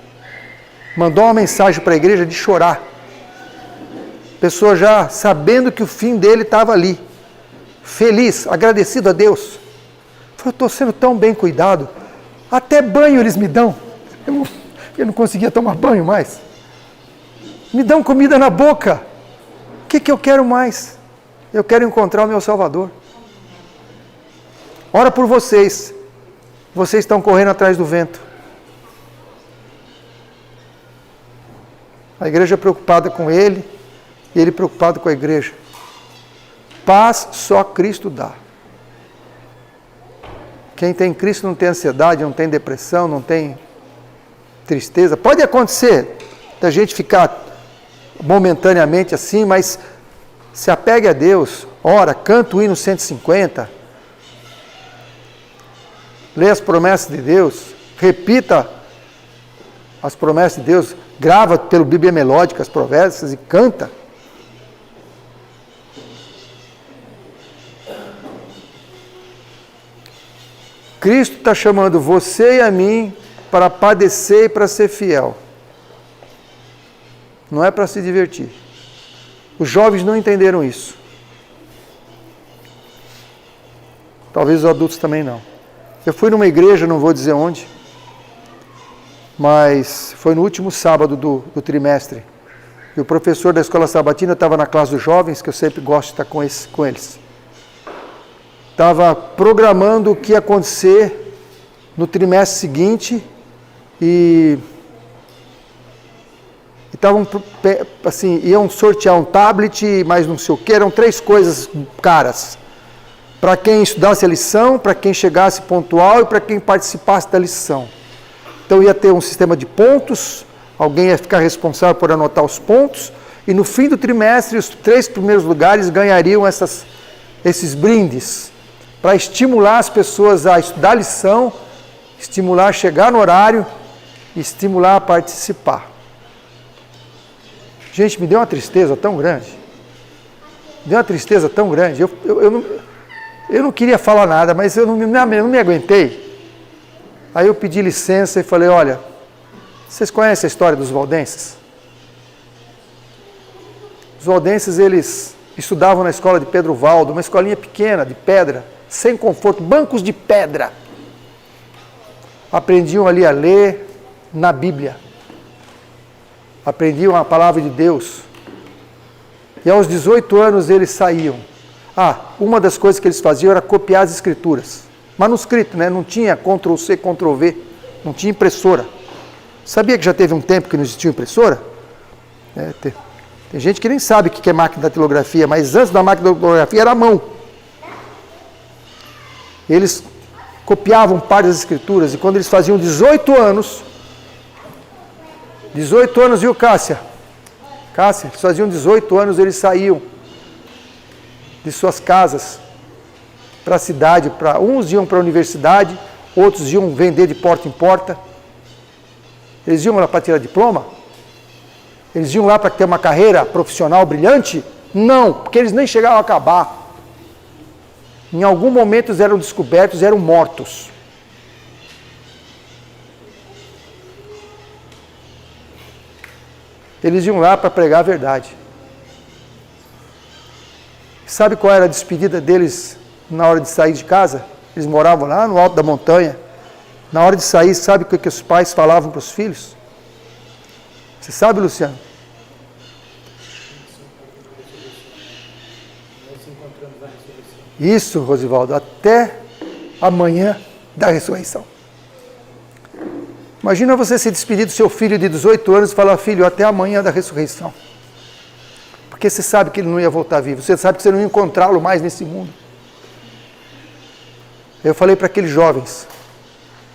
Mandou uma mensagem para a igreja de chorar. Pessoa já sabendo que o fim dele estava ali. Feliz, agradecido a Deus. Eu estou sendo tão bem cuidado. Até banho eles me dão. Eu não conseguia tomar banho mais. Me dão comida na boca. O que eu quero mais? Eu quero encontrar o meu Salvador. Ora por vocês. Vocês estão correndo atrás do vento. A igreja preocupada com ele e ele preocupado com a igreja. Paz só Cristo dá. Quem tem Cristo não tem ansiedade, não tem depressão, não tem tristeza. Pode acontecer da gente ficar momentaneamente assim, mas se apegue a Deus, ora, canta o hino 150, lê as promessas de Deus, repita as promessas de Deus, grava pelo Bíblia Melódica as promessas e canta. Cristo está chamando você e a mim para padecer e para ser fiel. Não é para se divertir. Os jovens não entenderam isso. Talvez os adultos também não. Eu fui numa igreja, não vou dizer onde, mas foi no último sábado do trimestre. E o professor da escola sabatina estava na classe dos jovens, que eu sempre gosto de estar com eles. Estava programando o que ia acontecer no trimestre seguinte e estavam assim, iam sortear um tablet, mas não sei o que, eram 3 coisas caras. Para quem estudasse a lição, para quem chegasse pontual e para quem participasse da lição. Então ia ter um sistema de pontos, alguém ia ficar responsável por anotar os pontos, e no fim do trimestre os 3 primeiros lugares ganhariam esses brindes, para estimular as pessoas a estudar a lição, estimular a chegar no horário, e estimular a participar. Gente, me deu uma tristeza tão grande. Deu uma tristeza tão grande. Eu não queria falar nada, mas eu não me aguentei. Aí eu pedi licença e falei, olha, vocês conhecem a história dos valdenses? Os valdenses, eles estudavam na escola de Pedro Valdo, uma escolinha pequena, de pedra, sem conforto, bancos de pedra. Aprendiam ali a ler na Bíblia. Aprendiam a palavra de Deus. E aos 18 anos eles saíam. Uma das coisas que eles faziam era copiar as escrituras. Manuscrito, né? Não tinha Ctrl+C, Ctrl+V, não tinha impressora. Sabia que já teve um tempo que não existia impressora? Tem gente que nem sabe o que é máquina de datilografia, mas antes da máquina de datilografia era a mão. Eles copiavam parte das escrituras e quando eles faziam 18 anos, viu, Cássia? Cássia, eles faziam 18 anos, eles saíam de suas casas para a cidade, uns iam para a universidade, outros iam vender de porta em porta. Eles iam lá para tirar diploma? Eles iam lá para ter uma carreira profissional brilhante? Não, porque eles nem chegavam a acabar. Em algum momento eles eram descobertos, eram mortos. Eles iam lá para pregar a verdade. Sabe qual era a despedida deles na hora de sair de casa? Eles moravam lá no alto da montanha. Na hora de sair, sabe o que os pais falavam para os filhos? Você sabe, Luciano? Isso, Rosivaldo, até amanhã da ressurreição. Imagina você se despedir do seu filho de 18 anos e falar, filho, até amanhã da ressurreição. Porque você sabe que ele não ia voltar vivo, você sabe que você não ia encontrá-lo mais nesse mundo. Eu falei para aqueles jovens,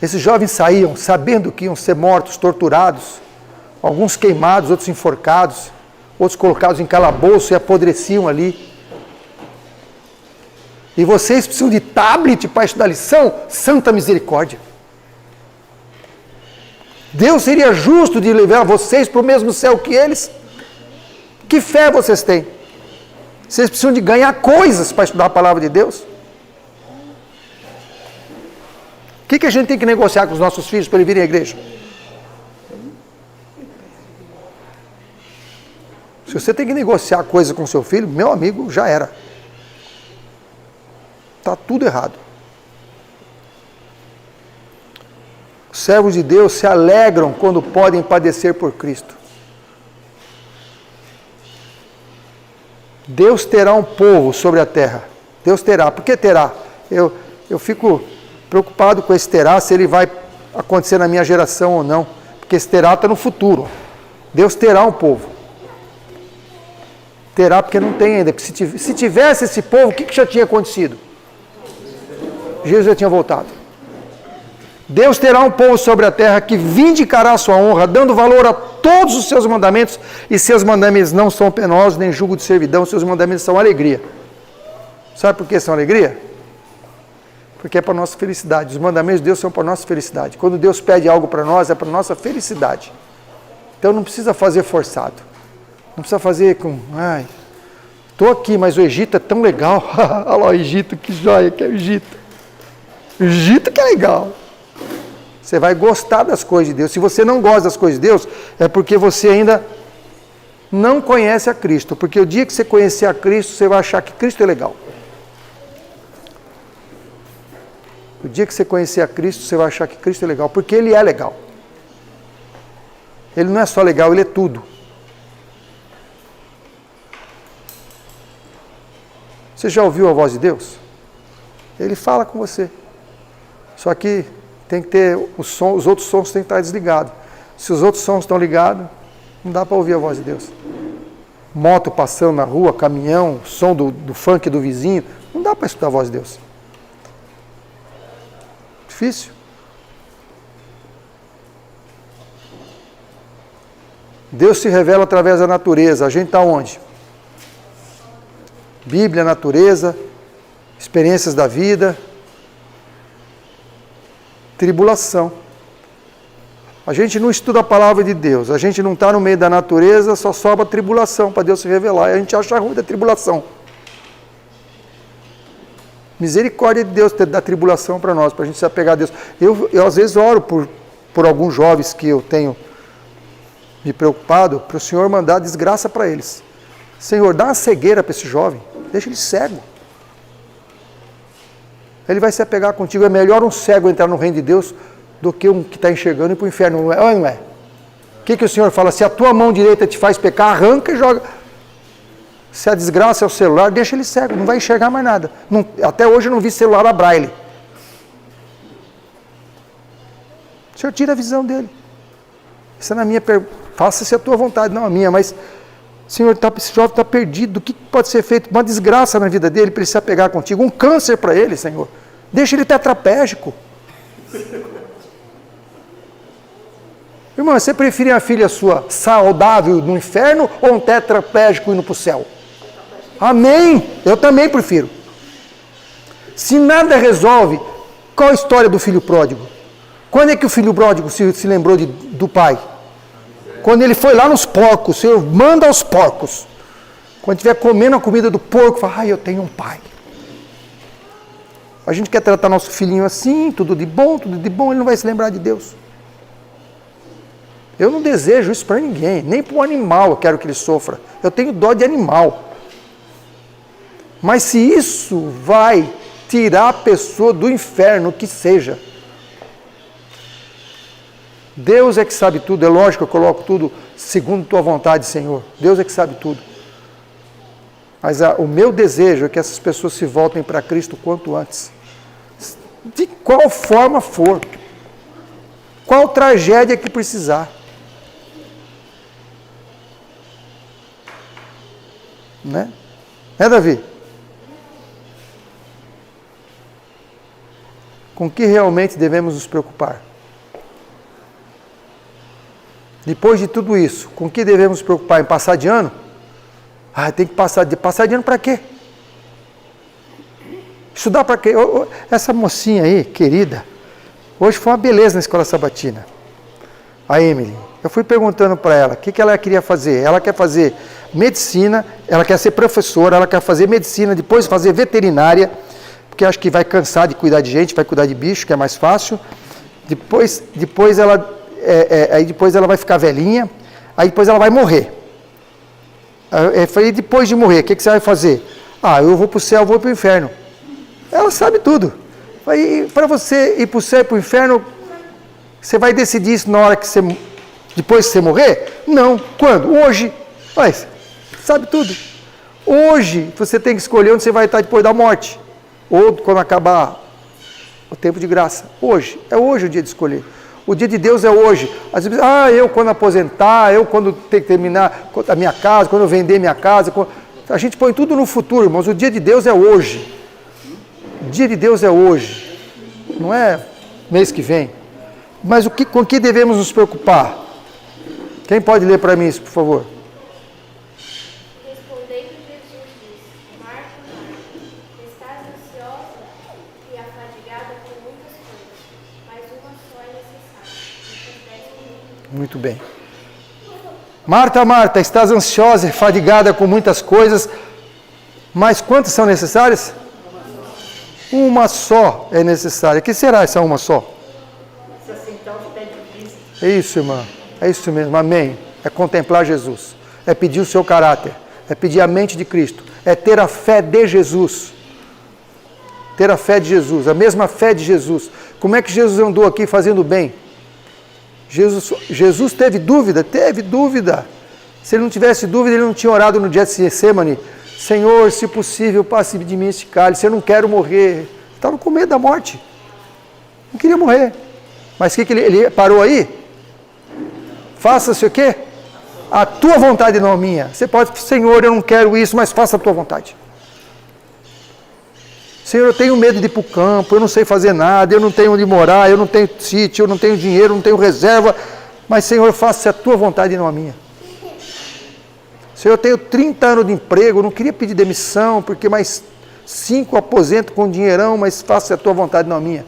esses jovens saíam sabendo que iam ser mortos, torturados, alguns queimados, outros enforcados, outros colocados em calabouço e apodreciam ali. E vocês precisam de tablet para estudar lição? Santa misericórdia. Deus seria justo de levar vocês para o mesmo céu que eles? Que fé vocês têm? Vocês precisam de ganhar coisas para estudar a palavra de Deus? O que a gente tem que negociar com os nossos filhos para eles virem à igreja? Se você tem que negociar coisa com seu filho, meu amigo, já era. Está tudo errado. Os servos de Deus se alegram quando podem padecer por Cristo. Deus terá um povo sobre a terra. Deus terá. Por que terá? Eu fico preocupado com esse terá, se ele vai acontecer na minha geração ou não. Porque esse terá está no futuro. Deus terá um povo. Terá porque não tem ainda. Porque se tivesse esse povo, o que já tinha acontecido? Jesus já tinha voltado. Deus terá um povo sobre a terra que vindicará a sua honra, dando valor a todos os seus mandamentos, e seus mandamentos não são penosos, nem jugo de servidão, seus mandamentos são alegria. Sabe por que são alegria? Porque é para a nossa felicidade. Os mandamentos de Deus são para a nossa felicidade. Quando Deus pede algo para nós, é para a nossa felicidade. Então não precisa fazer forçado. Não precisa fazer com... Ai, estou aqui, mas o Egito é tão legal. Olha lá o Egito, que joia que é o Egito. O Egito que é legal. Você vai gostar das coisas de Deus. Se você não gosta das coisas de Deus, é porque você ainda não conhece a Cristo. Porque o dia que você conhecer a Cristo, você vai achar que Cristo é legal. O dia que você conhecer a Cristo, você vai achar que Cristo é legal. Porque Ele é legal. Ele não é só legal, Ele é tudo. Você já ouviu a voz de Deus? Ele fala com você. Só que tem que ter os outros sons têm que estar desligados. Se os outros sons estão ligados, não dá para ouvir a voz de Deus. Moto passando na rua, caminhão, som do funk do vizinho, não dá para escutar a voz de Deus. Difícil. Deus se revela através da natureza. A gente está onde? Bíblia, natureza, experiências da vida, tribulação. A gente não estuda a palavra de Deus, a gente não está no meio da natureza, só sobra tribulação para Deus se revelar, e a gente acha ruim da tribulação. Misericórdia de Deus ter da tribulação para nós, para a gente se apegar a Deus. Eu às vezes oro por alguns jovens que eu tenho me preocupado, para o Senhor mandar desgraça para eles. Senhor, dá uma cegueira para esse jovem, deixa ele cego. Ele vai se apegar contigo. É melhor um cego entrar no reino de Deus do que um que está enxergando e ir para o inferno, não é? Ou não é? O que o Senhor fala? Se a tua mão direita te faz pecar, arranca e joga. Se a desgraça é o celular, deixa ele cego, não vai enxergar mais nada. Não, até hoje eu não vi celular a braille. O Senhor tira a visão dele. Isso é na minha faça-se a tua vontade, não a minha, mas Senhor, esse jovem está perdido, o que pode ser feito? Uma desgraça na vida dele para ele se apegar contigo, um câncer para ele, Senhor. Deixa ele tetraplégico. Irmão, você prefere uma filha sua saudável no inferno ou um tetraplégico indo para o céu? Amém? Eu também prefiro. Se nada resolve, qual a história do filho pródigo? Quando é que o filho pródigo se lembrou do pai? Quando ele foi lá nos porcos, o Senhor manda aos porcos. Quando estiver comendo a comida do porco, fala, eu tenho um pai. A gente quer tratar nosso filhinho assim, tudo de bom, ele não vai se lembrar de Deus. Eu não desejo isso para ninguém, nem para um animal eu quero que ele sofra. Eu tenho dó de animal. Mas se isso vai tirar a pessoa do inferno, que seja. Deus é que sabe tudo, é lógico, eu coloco tudo segundo tua vontade, Senhor. Deus é que sabe tudo. Mas o meu desejo é que essas pessoas se voltem para Cristo quanto antes. De qual forma for. Qual tragédia que precisar. Né? Davi? Com que realmente devemos nos preocupar? Depois de tudo isso, com que devemos nos preocupar? Em passar de ano? Tem que passar de ano para quê? Estudar para quê? Essa mocinha aí, querida, hoje foi uma beleza na escola sabatina. A Emily. Eu fui perguntando para ela o que ela queria fazer. Ela quer fazer medicina, ela quer ser professora, ela quer fazer medicina, depois fazer veterinária, porque acho que vai cansar de cuidar de gente, vai cuidar de bicho, que é mais fácil. Depois ela vai ficar velhinha, aí depois ela vai morrer. Eu falei, depois de morrer, o que você vai fazer? Eu vou para o céu, eu vou para o inferno. Ela sabe tudo. Para você ir para o céu e para o inferno, você vai decidir isso na hora que você... Depois que você morrer? Não. Quando? Hoje. Mas, sabe tudo. Hoje, você tem que escolher onde você vai estar depois da morte. Ou quando acabar o tempo de graça. Hoje. É hoje o dia de escolher. O dia de Deus é hoje. Às vezes, eu quando aposentar, eu quando ter que terminar a minha casa, quando eu vender minha casa. A gente põe tudo no futuro, irmãos. O dia de Deus é hoje. O dia de Deus é hoje. Não é mês que vem. Mas com que devemos nos preocupar? Quem pode ler para mim isso, por favor? Respondendo Jesus disse, Marta, Marta, estás ansiosa e afadigada com muitas coisas, mas uma só é necessária. Muito bem. Marta, Marta, estás ansiosa e fadigada com muitas coisas, mas quantas são necessárias? Uma só é necessária. O que será essa uma só? Se assentar aos pés de Cristo. É isso, irmã. É isso mesmo, amém. É contemplar Jesus. É pedir o seu caráter. É pedir a mente de Cristo. É ter a fé de Jesus. Ter a fé de Jesus. A mesma fé de Jesus. Como é que Jesus andou aqui fazendo bem? Jesus teve dúvida? Teve dúvida. Se ele não tivesse dúvida, ele não tinha orado no dia de Getsemane. Senhor, se possível, passe de mim esse cálice. Eu não quero morrer. Estava com medo da morte. Não queria morrer. Mas o que ele parou aí? Faça-se o quê? A tua vontade, não a minha. Você pode, Senhor, eu não quero isso, mas faça a tua vontade. Senhor, eu tenho medo de ir para o campo, eu não sei fazer nada, eu não tenho onde morar, eu não tenho sítio, eu não tenho dinheiro, eu não tenho reserva, mas, Senhor, faça a tua vontade e não a minha. Senhor, eu tenho 30 anos de emprego, eu não queria pedir demissão, porque mais 5 aposento com dinheirão, mas faça a tua vontade e não a minha.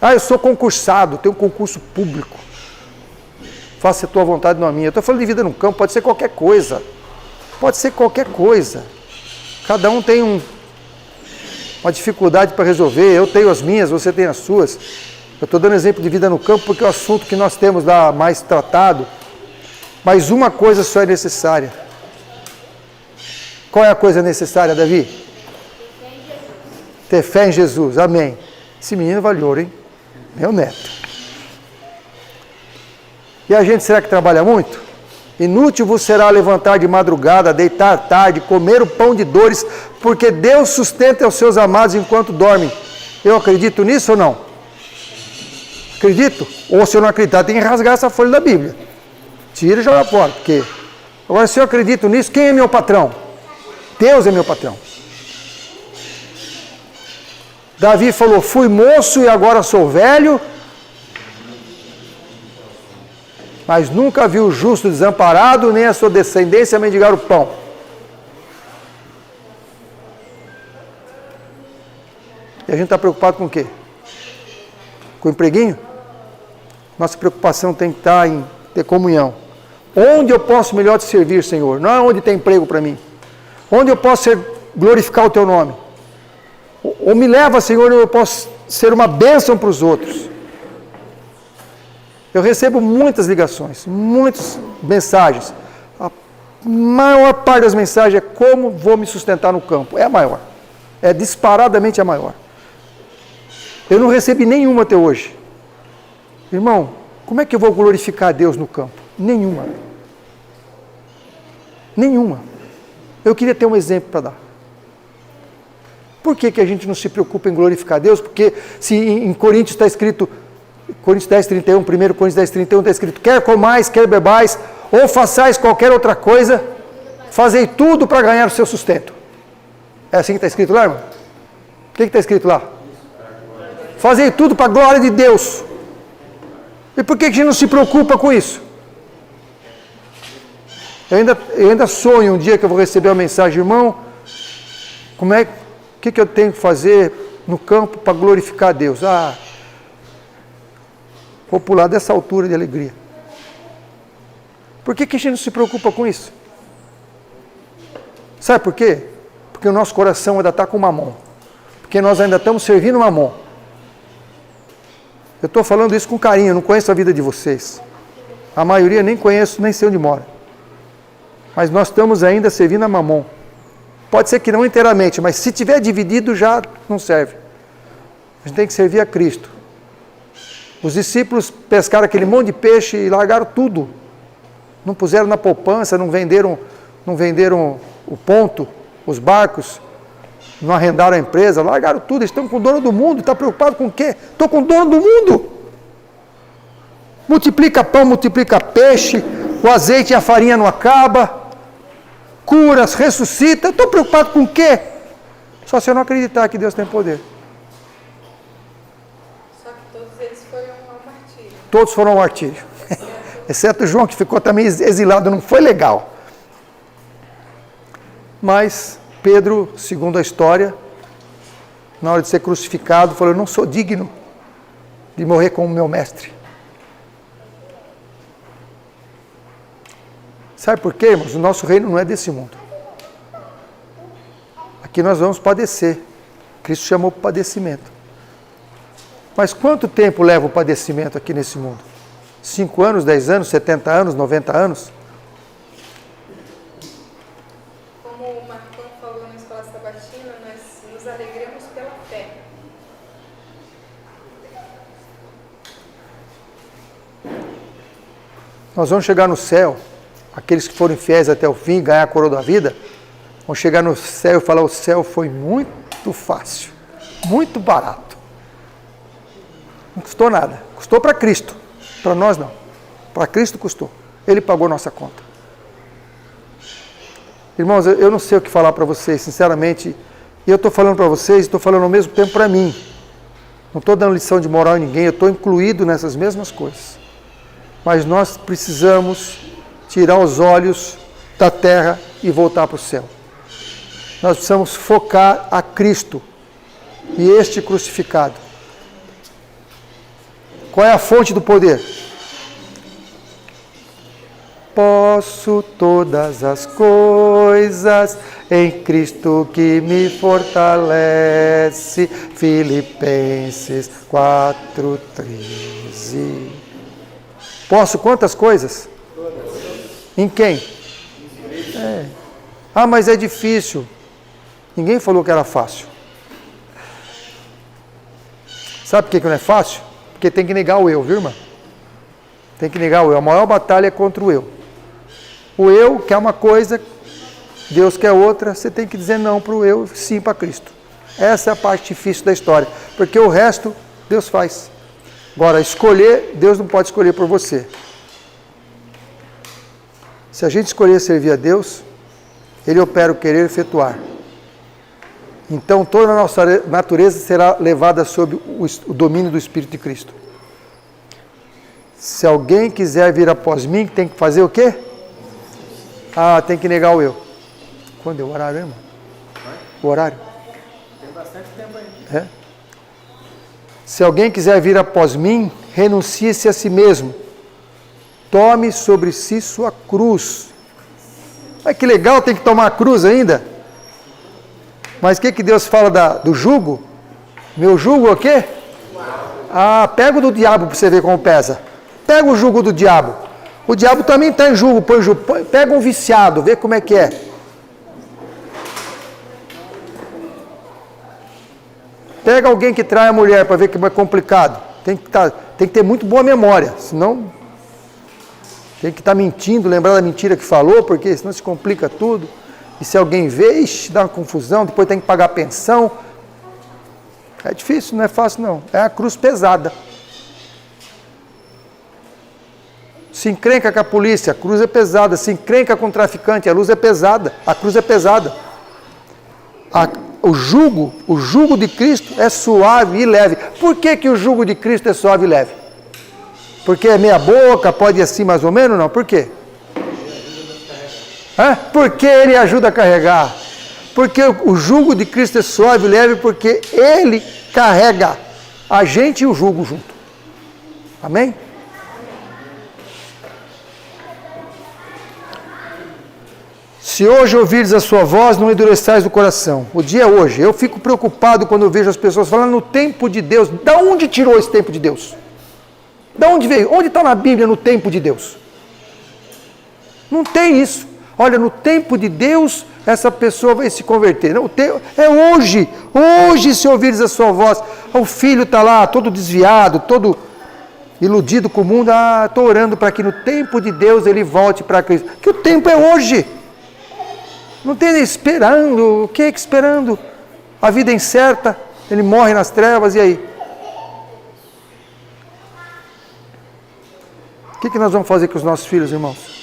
Eu sou concursado, tenho um concurso público. Faça a tua vontade, não a minha. Eu estou falando de vida no campo, pode ser qualquer coisa. Pode ser qualquer coisa. Cada um tem uma dificuldade para resolver. Eu tenho as minhas, você tem as suas. Eu estou dando exemplo de vida no campo porque é o assunto que nós temos lá mais tratado. Mas uma coisa só é necessária. Qual é a coisa necessária, Davi? Ter fé em Jesus. Amém. Esse menino vale ouro, hein? Meu neto. E a gente, será que trabalha muito? Inútil vos será levantar de madrugada, deitar tarde, comer o pão de dores, porque Deus sustenta os seus amados enquanto dormem. Eu acredito nisso ou não? Acredito? Ou se eu não acreditar, tem que rasgar essa folha da Bíblia. Tira e joga fora. Porque... Agora, se eu acredito nisso, quem é meu patrão? Deus é meu patrão. Davi falou, fui moço e agora sou velho, mas nunca vi o justo desamparado, nem a sua descendência mendigar o pão. E a gente está preocupado com o quê? Com o empreguinho? Nossa preocupação tem que estar em ter comunhão. Onde eu posso melhor te servir, Senhor? Não é onde tem emprego para mim. Onde eu posso glorificar o teu nome? Ou me leva, Senhor, eu posso ser uma bênção para os outros. Eu recebo muitas ligações, muitas mensagens. A maior parte das mensagens é como vou me sustentar no campo. É a maior. É disparadamente a maior. Eu não recebi nenhuma até hoje. Irmão, como é que eu vou glorificar a Deus no campo? Nenhuma. Nenhuma. Eu queria ter um exemplo para dar. Por que a gente não se preocupa em glorificar a Deus? Porque se em Coríntios está escrito, Coríntios 10, 31, 1 Coríntios 10, 31 está escrito, quer comais, quer bebais, ou façais qualquer outra coisa, fazei tudo para ganhar o seu sustento. É assim que está escrito lá, irmão? O que está escrito lá? Fazei tudo para a glória de Deus. E por que a gente não se preocupa com isso? Eu ainda sonho um dia que eu vou receber uma mensagem, irmão, o que eu tenho que fazer no campo para glorificar a Deus? Vou pular dessa altura de alegria. Por que a gente não se preocupa com isso? Sabe por quê? Porque o nosso coração ainda está com Mamon. Porque nós ainda estamos servindo Mamon. Eu estou falando isso com carinho, eu não conheço a vida de vocês. A maioria nem conheço, nem sei onde mora. Mas nós estamos ainda servindo a Mamon. Pode ser que não inteiramente, mas se tiver dividido já não serve. A gente tem que servir a Cristo. Os discípulos pescaram aquele monte de peixe e largaram tudo. Não puseram na poupança, não venderam o ponto, os barcos, não arrendaram a empresa, largaram tudo, estão com o dono do mundo. Está preocupado com o quê? Estou com o dono do mundo. Multiplica pão, multiplica peixe, o azeite e a farinha não acaba, curas, ressuscita. Estou preocupado com o quê? Só se eu não acreditar que Deus tem poder. Só que todos eles foram ao martírio. Todos foram ao martírio. Exceto João, que ficou também exilado, não foi legal. Mas Pedro, segundo a história, na hora de ser crucificado, falou: eu não sou digno de morrer como meu mestre. Sabe por quê, irmãos? O nosso reino não é desse mundo. Aqui nós vamos padecer. Cristo chamou para padecimento. Mas quanto tempo leva o padecimento aqui nesse mundo? 5 anos, 10 anos, 70 anos, 90 anos? Como o Marcão falou na Escola Sabatina, nós nos alegramos pela fé. Nós vamos chegar no céu, aqueles que forem fiéis até o fim, ganhar a coroa da vida, vão chegar no céu e falar: o céu foi muito fácil, muito barato. Não custou nada, custou para Cristo, para nós não. Para Cristo custou, Ele pagou nossa conta. Irmãos, eu não sei o que falar para vocês, sinceramente, e eu estou falando para vocês, estou falando ao mesmo tempo para mim. Não estou dando lição de moral em ninguém, eu estou incluído nessas mesmas coisas. Mas nós precisamos tirar os olhos da terra e voltar para o céu. Nós precisamos focar a Cristo e este crucificado. Qual é a fonte do poder? Posso todas as coisas em Cristo que me fortalece. Filipenses 4:13. Posso quantas coisas? Em quem? Mas é difícil. Ninguém falou que era fácil. Sabe por que não é fácil? Porque tem que negar o eu, viu, irmã? Tem que negar o eu. A maior batalha é contra o eu. O eu quer uma coisa, Deus quer outra, você tem que dizer não para o eu, sim para Cristo. Essa é a parte difícil da história, porque o resto Deus faz. Agora, escolher, Deus não pode escolher por você. Se a gente escolher servir a Deus, Ele opera o querer e efetuar. Então, toda a nossa natureza será levada sob o domínio do Espírito de Cristo. Se alguém quiser vir após mim, tem que fazer o quê? Tem que negar o eu. Quando é o horário, irmão? O horário? Tem bastante tempo aí. Se alguém quiser vir após mim, renuncie-se a si mesmo. Tome sobre si sua cruz. Mas que legal, tem que tomar a cruz ainda. Mas o que Deus fala do jugo? Meu jugo é o quê? Pega o do diabo para você ver como pesa. Pega o jugo do diabo. O diabo também está em jugo. Pega um viciado, vê como é que é. Pega alguém que trai a mulher para ver como é complicado. Tem que ter muito boa memória, senão tem que estar mentindo, lembrar da mentira que falou, porque senão se complica tudo. E se alguém vê, dá uma confusão, depois tem que pagar pensão. É difícil, não é fácil não. É a cruz pesada. Se encrenca com a polícia, a cruz é pesada. Se encrenca com o traficante, a cruz é pesada. A cruz é pesada. O jugo de Cristo é suave e leve. Por que o jugo de Cristo é suave e leve? Porque é meia boca, pode ir assim mais ou menos? Não, por quê? Porque ele ajuda a carregar. Porque o jugo de Cristo é suave e leve, porque ele carrega a gente e o jugo junto. Amém? Se hoje ouvires a sua voz, não endureçais o coração. O dia é hoje. Eu fico preocupado quando eu vejo as pessoas falando no tempo de Deus. Da onde tirou esse tempo de Deus? Da onde veio? Onde está na Bíblia no tempo de Deus? Não tem isso. Olha, no tempo de Deus, essa pessoa vai se converter. Não, é hoje. Hoje, se ouvires a sua voz. O filho está lá, todo desviado, todo iludido com o mundo. Estou orando para que no tempo de Deus ele volte para Cristo. Que o tempo é hoje. Não tem nem esperando. O que é que esperando? A vida é incerta. Ele morre nas trevas, e aí? O que nós vamos fazer com os nossos filhos, irmãos?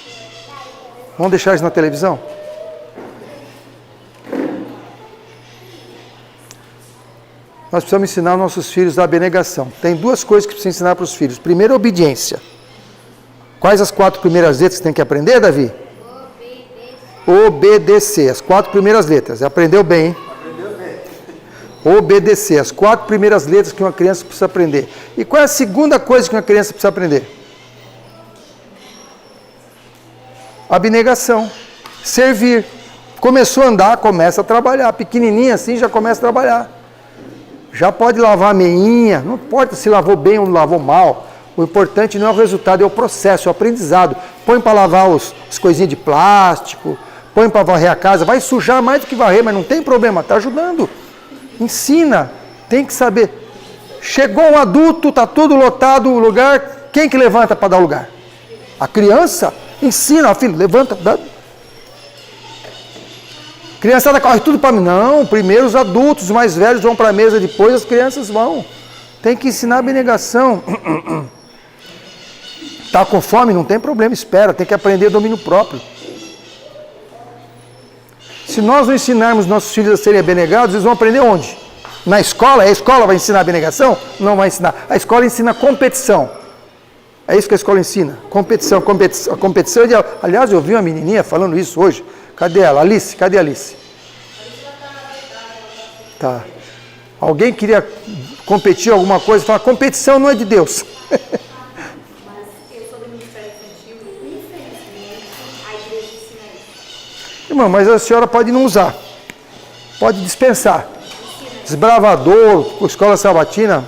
Vamos deixar eles na televisão? Nós precisamos ensinar os nossos filhos a abnegação. Tem duas coisas que precisamos ensinar para os filhos. Primeiro, obediência. Quais as 4 primeiras letras que tem que aprender, Davi? Obedecer. As 4 primeiras letras. Aprendeu bem, hein? Aprendeu bem. Obedecer. As 4 primeiras letras que uma criança precisa aprender. E qual é a segunda coisa que uma criança precisa aprender? Abnegação. Servir. Começou a andar, começa a trabalhar. Pequenininha assim, já começa a trabalhar. Já pode lavar a meinha. Não importa se lavou bem ou não lavou mal. O importante não é o resultado, é o processo, é o aprendizado. Põe para lavar as coisinhas de plástico. Põe para varrer a casa. Vai sujar mais do que varrer, mas não tem problema. Está ajudando. Ensina. Tem que saber. Chegou um adulto, está tudo lotado o lugar. Quem que levanta para dar o lugar? A criança. Ensina, filho, levanta, dá. Criançada corre tudo para mim. Não, primeiro os adultos, os mais velhos vão para a mesa, depois as crianças vão. Tem que ensinar a abnegação. Está com fome? Não tem problema, espera. Tem que aprender domínio próprio. Se nós não ensinarmos nossos filhos a serem abnegados, eles vão aprender onde? Na escola? A escola vai ensinar abnegação? Não vai ensinar. A escola ensina competição. É isso que a escola ensina. Competição. A competição é de... Aliás, eu vi uma menininha falando isso hoje. Cadê ela? Alice? Cadê a Alice? Tá. Alguém queria competir alguma coisa e falar, competição não é de Deus. Mas sobre o Ministério Infantil, infelizmente, a igreja ensina isso. Irmão, mas a senhora pode não usar. Pode dispensar. Desbravador, escola sabatina,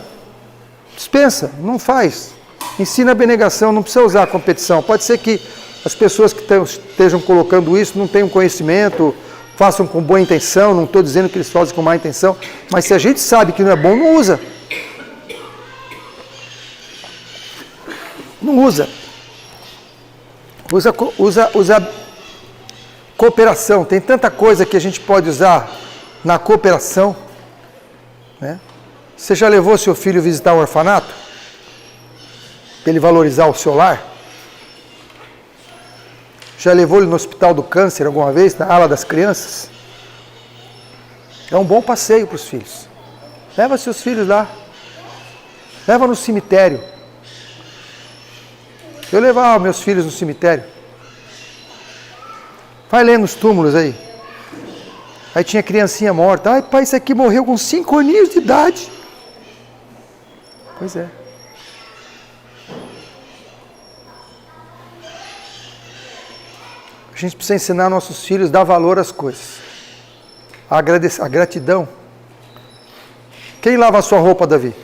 dispensa, não faz. Ensina a abnegação, não precisa usar a competição. Pode ser que as pessoas que estejam colocando isso não tenham conhecimento, façam com boa intenção, não estou dizendo que eles fazem com má intenção, mas se a gente sabe que não é bom, não usa. Não usa. Usa cooperação. Tem tanta coisa que a gente pode usar na cooperação. Né? Você já levou seu filho visitar o orfanato? Para ele valorizar o seu lar? Já levou ele no hospital do câncer alguma vez, na ala das crianças? É um bom passeio para os filhos. Leva seus filhos lá. Leva no cemitério. Eu levava meus filhos no cemitério. Vai lendo os túmulos aí. Aí tinha criancinha morta. Ai, pai, esse aqui morreu com 5 aninhos de idade. Pois é. A gente precisa ensinar nossos filhos a dar valor às coisas. A gratidão. Quem lava a sua roupa, Davi?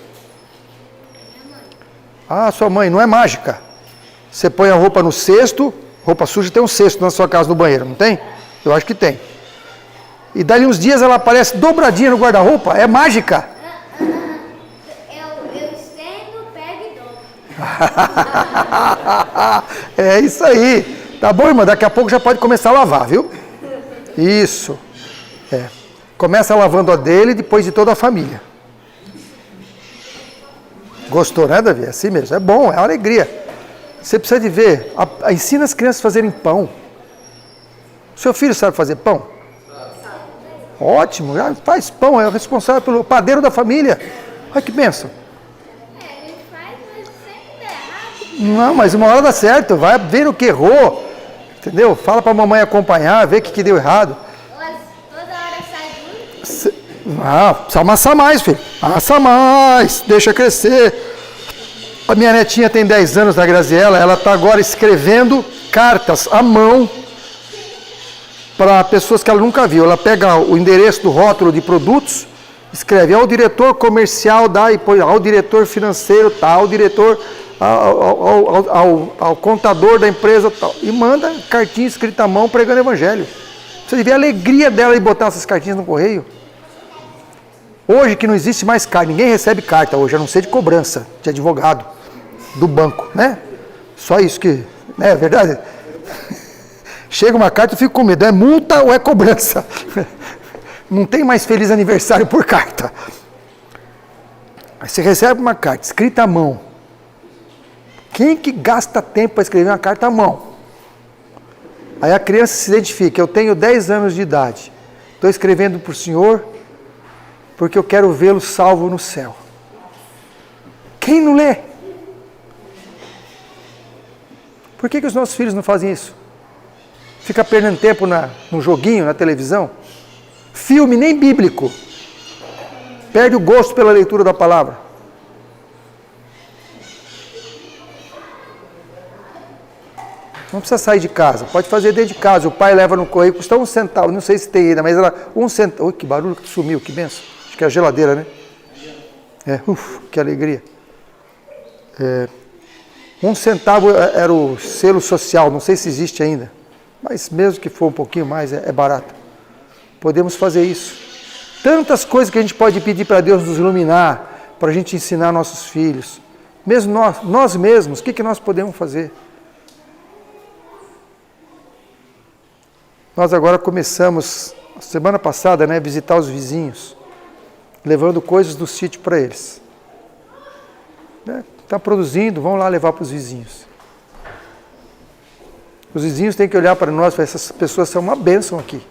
Ah, sua mãe. Não é mágica. Você põe a roupa no cesto. Roupa suja tem um cesto na sua casa, no banheiro, não tem? Eu acho que tem. E dali uns dias ela aparece dobradinha no guarda-roupa. É mágica. Eu estendo, pego e dobro. É isso aí. Tá bom, irmã? Daqui a pouco já pode começar a lavar, viu? Isso. É. Começa lavando a dele e depois de toda a família. Gostou, né, Davi? É assim mesmo. É bom, é uma alegria. Você precisa de ver. Ensina as crianças a fazerem pão. Seu filho sabe fazer pão? Ótimo. Faz pão, é o responsável pelo padeiro da família. Olha que bênção. Ele faz, mas sempre dá errado. Não, mas uma hora dá certo. Vai ver o que errou. Entendeu? Fala para a mamãe acompanhar, ver o que deu errado. Toda hora sai muito. Precisa amassar mais, filho. Amassa mais, deixa crescer. A minha netinha tem 10 anos, da Graziella, ela está agora escrevendo cartas à mão para pessoas que ela nunca viu. Ela pega o endereço do rótulo de produtos, escreve ao diretor comercial e põe ao diretor financeiro tal, ao diretor, ao contador da empresa tal, e manda cartinha escrita à mão pregando evangelho. Você vê a alegria dela de botar essas cartinhas no correio. Hoje que não existe mais carta, ninguém recebe carta hoje, a não ser de cobrança, de advogado, do banco, né? Só isso que, né, é verdade? Chega uma carta, eu fico com medo, é multa ou é cobrança? Não tem mais feliz aniversário por carta. Aí você recebe uma carta escrita à mão. Quem que gasta tempo para escrever uma carta à mão? Aí a criança se identifica, eu tenho 10 anos de idade, estou escrevendo para o senhor porque eu quero vê-lo salvo no céu. Quem não lê? Por que os nossos filhos não fazem isso? Fica perdendo tempo no joguinho, na televisão? Filme nem bíblico. Perde o gosto pela leitura da palavra. Não precisa sair de casa, pode fazer dentro de casa. O pai leva no correio, custa 1 centavo, não sei se tem ainda, mas era 1 centavo. Ui, que barulho que sumiu, que benção. Acho que é a geladeira, né? Que alegria. 1 centavo era o selo social, não sei se existe ainda. Mas mesmo que for um pouquinho mais, é barato. Podemos fazer isso. Tantas coisas que a gente pode pedir para Deus nos iluminar, para a gente ensinar nossos filhos. Mesmo nós mesmos, o que nós podemos fazer? Nós agora começamos, semana passada, né, visitar os vizinhos, levando coisas do sítio para eles. Está produzindo, vamos lá levar para os vizinhos. Os vizinhos têm que olhar para nós e falar, essas pessoas são uma bênção aqui.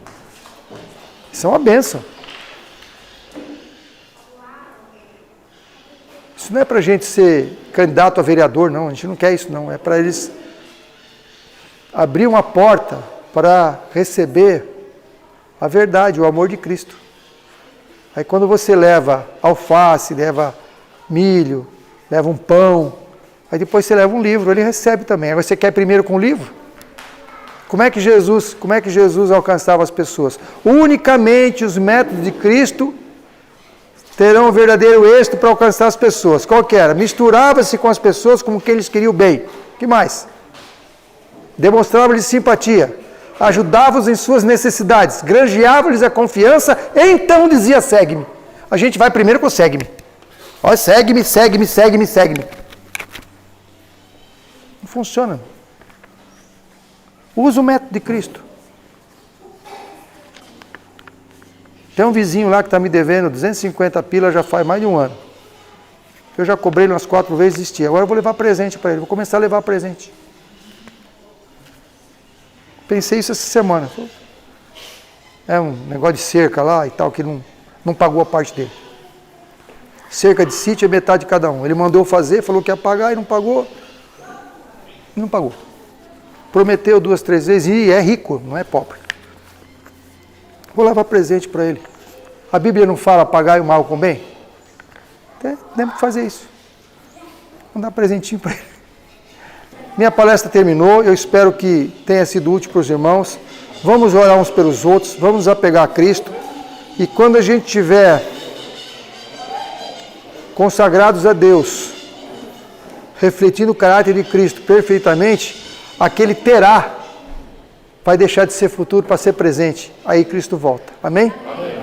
São uma bênção. Isso não é para a gente ser candidato a vereador, não. A gente não quer isso, não. É para eles abrir uma porta para receber a verdade, o amor de Cristo. Aí quando você leva alface, leva milho, leva um pão, aí depois você leva um livro, ele recebe também. Agora você quer primeiro com o livro? Como é que Jesus alcançava as pessoas? Unicamente os métodos de Cristo terão o verdadeiro êxito para alcançar as pessoas. Qual que era? Misturava-se com as pessoas como quem eles queriam bem. O que mais? Demonstrava-lhes simpatia. Ajudava-os em suas necessidades. Granjeava-lhes a confiança. Então dizia, segue-me. A gente vai primeiro com o segue-me. Olha, segue-me, segue-me, segue-me, segue-me. Não funciona. Usa o método de Cristo. Tem um vizinho lá que está me devendo 250 pila já faz mais de 1 ano. Eu já cobrei umas 4 vezes e desisti. Agora eu vou levar presente para ele. Vou começar a levar presente. Pensei isso essa semana. É um negócio de cerca lá e tal, que não pagou a parte dele. Cerca de sítio é metade de cada um. Ele mandou fazer, falou que ia pagar e não pagou. Não pagou. Prometeu 2, 3 vezes e é rico, não é pobre. Vou levar presente para ele. A Bíblia não fala pagar o mal com o bem? Temos que fazer isso. Vou dar presentinho para ele. Minha palestra terminou, eu espero que tenha sido útil para os irmãos. Vamos orar uns pelos outros, vamos nos apegar a Cristo. E quando a gente tiver consagrados a Deus, refletindo o caráter de Cristo perfeitamente, aquele terá vai deixar de ser futuro para ser presente. Aí Cristo volta. Amém? Amém.